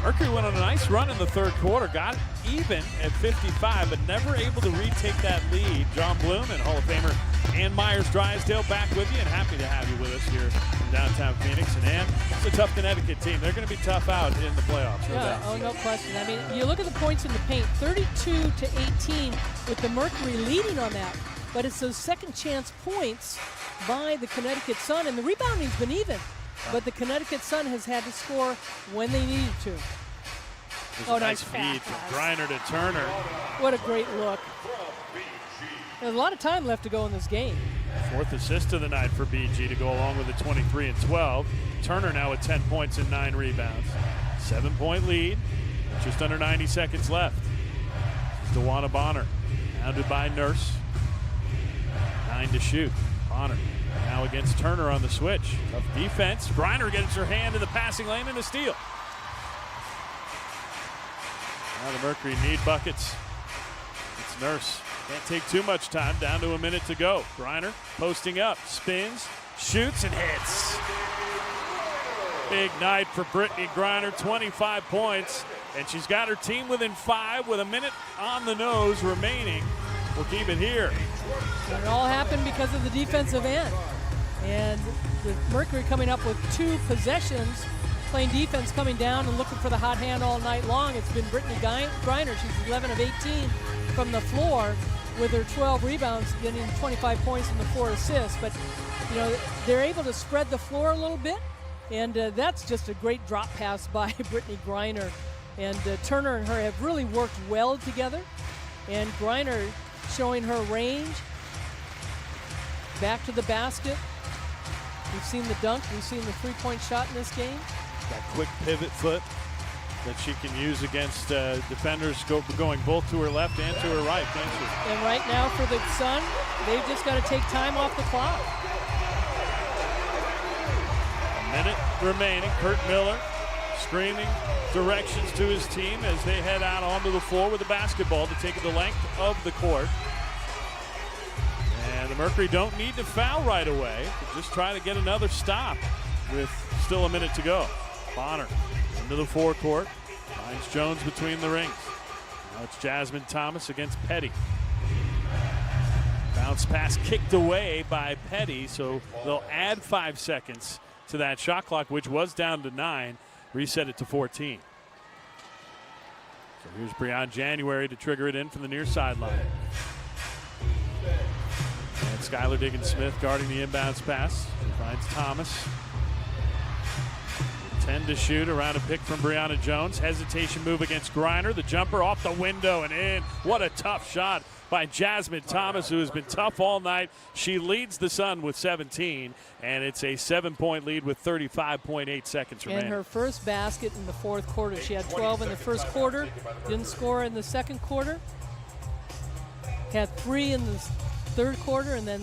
Mercury went on a nice run in the third quarter, got even at 55, but never able to retake that lead. John Bloom and Hall of Famer Ann Myers-Drysdale back with you, and happy to have you with us here in downtown Phoenix. And Ann, it's a tough Connecticut team. They're going to be tough out in the playoffs. No question. I mean, you look at the points in the paint, 32-18 with the Mercury leading on that, but it's those second chance points by the Connecticut Sun, and the rebounding's been even, but the Connecticut Sun has had to score when they needed to. Oh, nice feed from Griner to Turner. What a great look. There's a lot of time left to go in this game. 4th assist of the night for BG to go along with the 23 and 12. Turner now with 10 points and 9 rebounds. 7-point lead, just under 90 seconds left. Luana Bonner, hounded by Nurse. 9 to shoot. Bonner now against Turner on the switch. Tough defense. Griner gets her hand in the passing lane and a steal. Now the Mercury need buckets. It's Nurse. Can't take too much time. Down to a minute to go. Griner posting up, spins, shoots, and hits. Big night for Brittany Griner, 25 points, and she's got her team within 5 with a minute on the nose remaining. We'll keep it here. And it all happened because of the defensive end. And with Mercury coming up with 2 possessions, playing defense, coming down and looking for the hot hand all night long, it's been Brittany Griner. She's 11 of 18 from the floor with her 12 rebounds, getting 25 points and the 4 assists. But, you know, they're able to spread the floor a little bit, and that's just a great drop pass by Brittany Griner. And Turner and her have really worked well together. And Griner showing her range. Back to the basket. We've seen the dunk. We've seen the three-point shot in this game. That quick pivot foot that she can use against defenders going both to her left and to her right, can't she? And right now for the Sun, they've just got to take time off the clock. Minute remaining. Kurt Miller screaming directions to his team as they head out onto the floor with the basketball to take it the length of the court. And the Mercury don't need to foul right away. Just try to get another stop with still a minute to go. Bonner into the forecourt. Finds Jones between the rings. Now it's Jasmine Thomas against Petty. Bounce pass kicked away by Petty, so they'll add 5 seconds to that shot clock, which was down to 9. Reset it to 14. So here's Breon January to trigger it in from the near sideline. And Skylar Diggins-Smith guarding the inbounds pass. She finds Thomas. 10 to shoot around a pick from Brianna Jones. Hesitation move against Griner. The jumper off the window and in. What a tough shot by Jasmine Thomas, who has been tough all night. She leads the Sun with 17, and it's a 7-point lead with 35.8 seconds remaining. And her first basket in the fourth quarter. She had 12 in the first quarter, didn't score in the second quarter. Had 3 in the third quarter, and then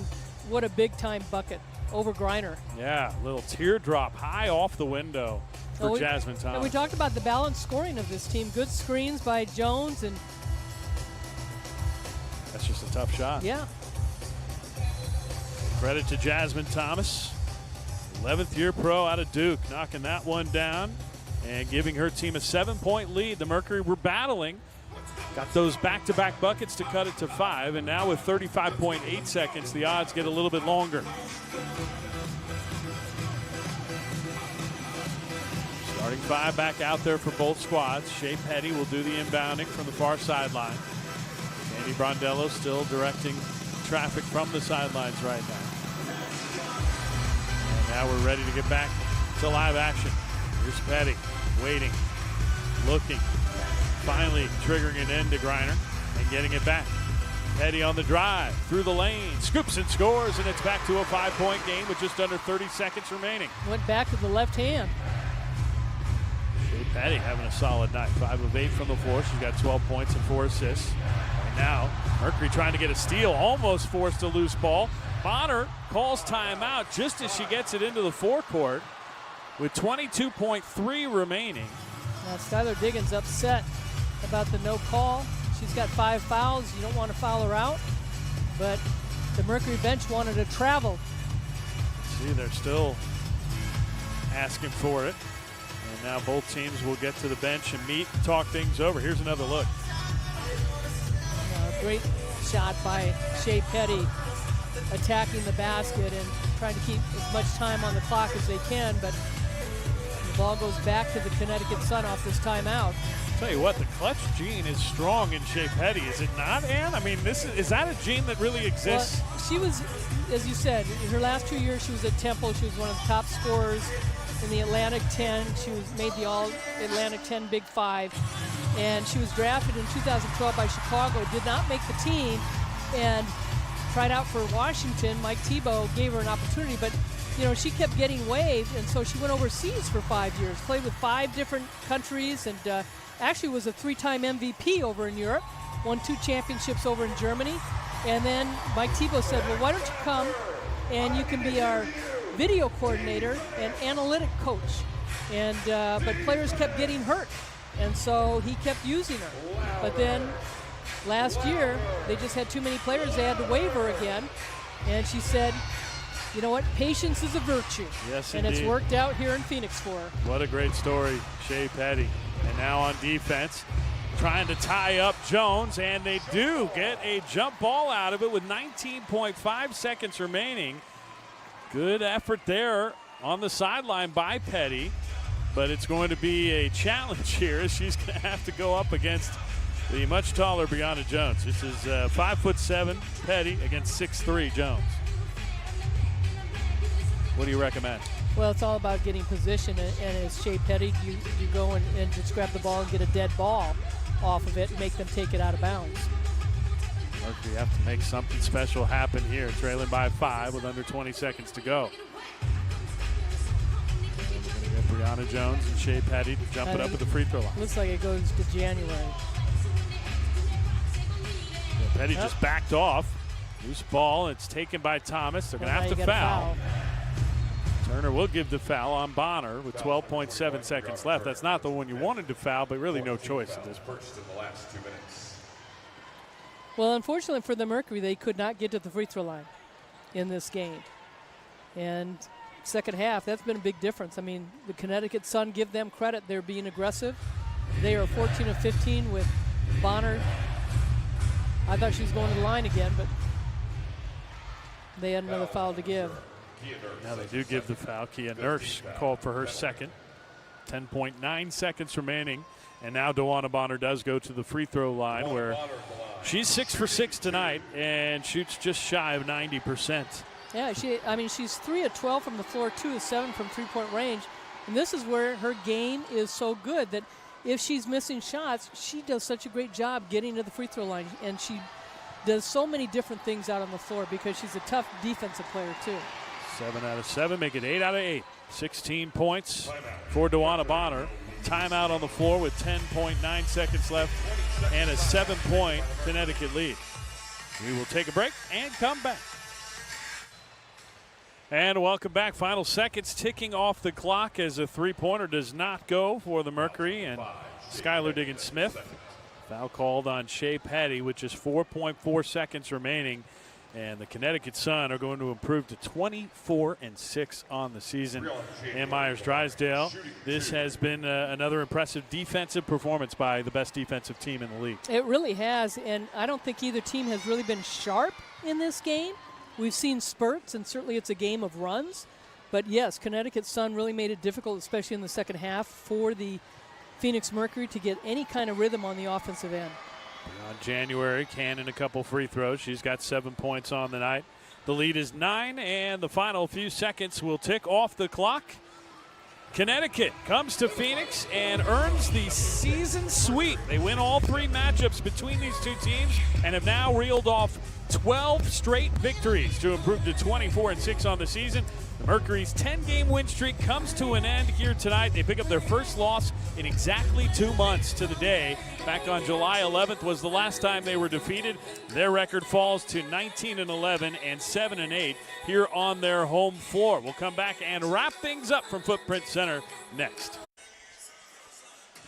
what a big-time bucket over Griner. Yeah, little teardrop high off the window for Jasmine Thomas. And we talked about the balanced scoring of this team. Good screens by Jones, and that's just a tough shot. yeah. Credit to Jasmine Thomas, 11th year pro out of Duke, knocking that one down and giving her team a 7-point lead. The Mercury were battling, got those back-to-back buckets to cut it to 5, and now with 35.8 seconds, the odds get a little bit longer. Starting 5 back out there for both squads. Shea Petty will do the inbounding from the far sideline. Andy Brondello still directing traffic from the sidelines right now. And now we're ready to get back to live action. Here's Petty, waiting, looking, finally triggering an end to Griner and getting it back. Petty on the drive, through the lane, scoops and scores, and it's back to a 5-point game with just under 30 seconds remaining. Went back to the left hand. Shea Petty having a solid night. 5 of 8 from the floor. She's got 12 points and 4 assists. Now, Mercury trying to get a steal, almost forced a loose ball. Bonner calls timeout just as she gets it into the forecourt with 22.3 remaining. Now, Skylar Diggins upset about the no call. She's got 5 fouls. You don't want to foul her out, but the Mercury bench wanted to travel. See, they're still asking for it. And now both teams will get to the bench and meet and talk things over. Here's another look. Great shot by Shea Petty, attacking the basket and trying to keep as much time on the clock as they can, but the ball goes back to the Connecticut Sun off this timeout. Tell you what, the clutch gene is strong in Shea Petty, is it not, Ann? I mean, is that a gene that really exists? Well, she was, as you said, in her last 2 years, she was at Temple. She was one of the top scorers in the Atlantic 10. She was made the All-Atlantic 10 Big Five. And she was drafted in 2012 by Chicago, did not make the team, and tried out for Washington. Mike Tebow gave her an opportunity, but you know, she kept getting waived, and so she went overseas for 5 years, played with 5 different countries, and actually was a 3-time MVP over in Europe, won 2 championships over in Germany. And then Mike Tebow said, well, why don't you come and you can be our video coordinator and analytic coach. And but players kept getting hurt, and so he kept using her. But then last year, they just had too many players. They had to waive her again. And she said, you know what, patience is a virtue. Yes, and indeed. It's worked out here in Phoenix for her. What a great story, Shea Petty. And now on defense, trying to tie up Jones, and they do get a jump ball out of it with 19.5 seconds remaining. Good effort there on the sideline by Petty, but it's going to be a challenge here as she's going to have to go up against the much taller Brianna Jones. This is 5'7" Petty against 6'3" Jones. What do you recommend? Well, it's all about getting position, and as Shea Petty, you go and just grab the ball and get a dead ball off of it and make them take it out of bounds. Mercury have to make something special happen here, trailing by 5 with under 20 seconds to go. We're going to get Brianna Jones and Shea Petty to jump it up at the free throw line. Looks like it goes to January. Yeah, Petty just backed off. Loose ball, it's taken by Thomas. They're going to have to foul. Turner will give the foul on Bonner with 12.7 seconds left. That's not the one you wanted to foul, but really no choice at this point. First in the last 2 minutes. Well, unfortunately for the Mercury, they could not get to the free throw line in this game. And second half, that's been a big difference. I mean, the Connecticut Sun, give them credit. They're being aggressive. They are 14 of 15 with Bonner. I thought she was going to the line again, but they had another foul to give. Now they do give the foul. Kia Nurse called for her second. 10.9 seconds remaining. And now DeWanna Bonner does go to the free throw line, where she's 6 for 6 tonight and shoots just shy of 90%. Yeah, she's 3 of 12 from the floor, 2 of 7 from three-point range. And this is where her game is so good that if she's missing shots, she does such a great job getting to the free throw line. And she does so many different things out on the floor because she's a tough defensive player, too. 7 out of 7, make it 8 out of 8. 16 points for DeWanna Bonner. Timeout on the floor with 10.9 seconds left and a 7-point Connecticut lead. We will take a break and come back. And welcome back. Final seconds ticking off the clock as a three-pointer does not go for the Mercury. And Skylar Diggins-Smith. Foul called on Shea Petty with just 4.4 seconds remaining. And the Connecticut Sun are going to improve to 24-6 on the season. And Myers-Drysdale, this has been another impressive defensive performance by the best defensive team in the league. It really has, and I don't think either team has really been sharp in this game. We've seen spurts, and certainly it's a game of runs. But yes, Connecticut Sun really made it difficult, especially in the second half, for the Phoenix Mercury to get any kind of rhythm on the offensive end. On January, Cannon a couple free throws. She's got 7 points on the night. The lead is 9, and the final few seconds will tick off the clock. Connecticut comes to Phoenix and earns the season sweep. They win all 3 matchups between these two teams and have now reeled off 12 straight victories to improve to 24-6 on the season. The Mercury's 10-game win streak comes to an end here tonight. They pick up their first loss in exactly 2 months to the day. Back on July 11th was the last time they were defeated. Their record falls to 19-11 and 7-8 here on their home floor. We'll come back and wrap things up from Footprint Center next.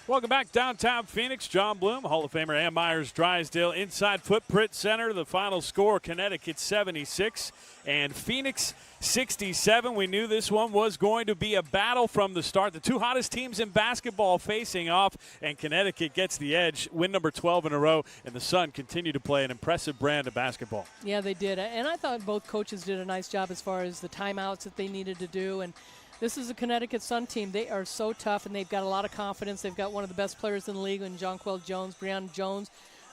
Welcome back downtown Phoenix. John Bloom, Hall of Famer, and Myers-Drysdale inside Footprint Center. The final score, Connecticut 76 and Phoenix 67. We knew this one was going to be a battle from the start. The two hottest teams in basketball facing off, and Connecticut gets the edge, win number 12 in a row, and the Sun continue to play an impressive brand of basketball. Yeah, they did. And I thought both coaches did a nice job as far as the timeouts that they needed to do. And this is a Connecticut Sun team. They are so tough, and they've got a lot of confidence. They've got one of the best players in the league in Jonquel Jones. Brianna Jones,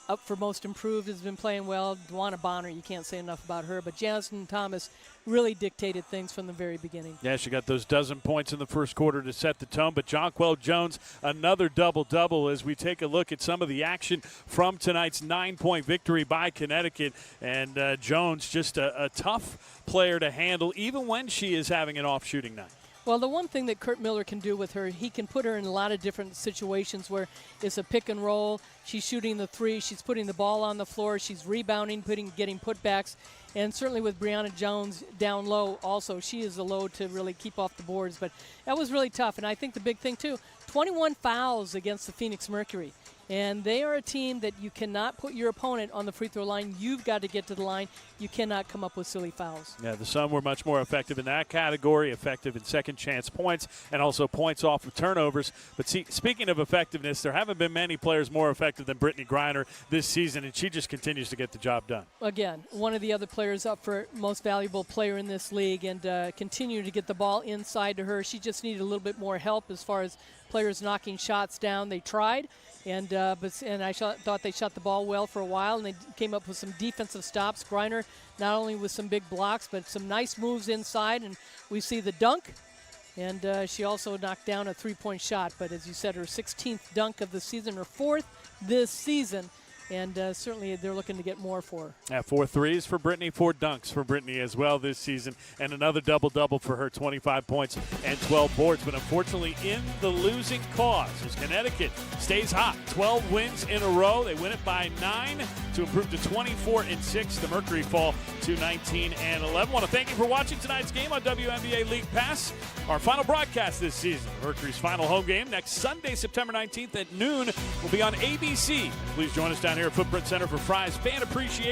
up for most improved, has been playing well. DeWanna Bonner, you can't say enough about her. But Jansen Thomas really dictated things from the very beginning. Yeah, she got those dozen points in the first quarter to set the tone. But Jonquel Jones, another double-double as we take a look at some of the action from tonight's 9-point victory by Connecticut. And Jones, just a tough player to handle, even when she is having an off-shooting night. Well, the one thing that Kurt Miller can do with her, he can put her in a lot of different situations where it's a pick and roll. She's shooting the three. She's putting the ball on the floor. She's rebounding, getting putbacks. And certainly with Brianna Jones down low also, she is a load to really keep off the boards. But that was really tough. And I think the big thing, too, 21 fouls against the Phoenix Mercury. And they are a team that you cannot put your opponent on the free throw line. You've got to get to the line. You cannot come up with silly fouls. Yeah, the Sun were much more effective in that category, effective in second chance points and also points off of turnovers. But see, speaking of effectiveness, there haven't been many players more effective than Brittany Griner this season, and she just continues to get the job done. Again, one of the other players up for most valuable player in this league, and continue to get the ball inside to her. She just needed a little bit more help as far as players knocking shots down. They tried. And I thought they shot the ball well for a while, and they came up with some defensive stops. Griner not only with some big blocks, but some nice moves inside, and we see the dunk. And she also knocked down a three-point shot. But as you said, her 16th dunk of the season, her 4th this season. and certainly they're looking to get more for her. Yeah, 4 threes for Brittany, 4 dunks for Brittany as well this season, and another double-double for her, 25 points and 12 boards. But unfortunately, in the losing cause, as Connecticut stays hot, 12 wins in a row. They win it by 9 to improve to 24-6. The Mercury fall to 19-11. Want to thank you for watching tonight's game on WNBA League Pass. Our final broadcast this season, Mercury's final home game next Sunday, September 19th at noon, will be on ABC. Please join us down here at Footprint Center for Fry's Fan Appreciation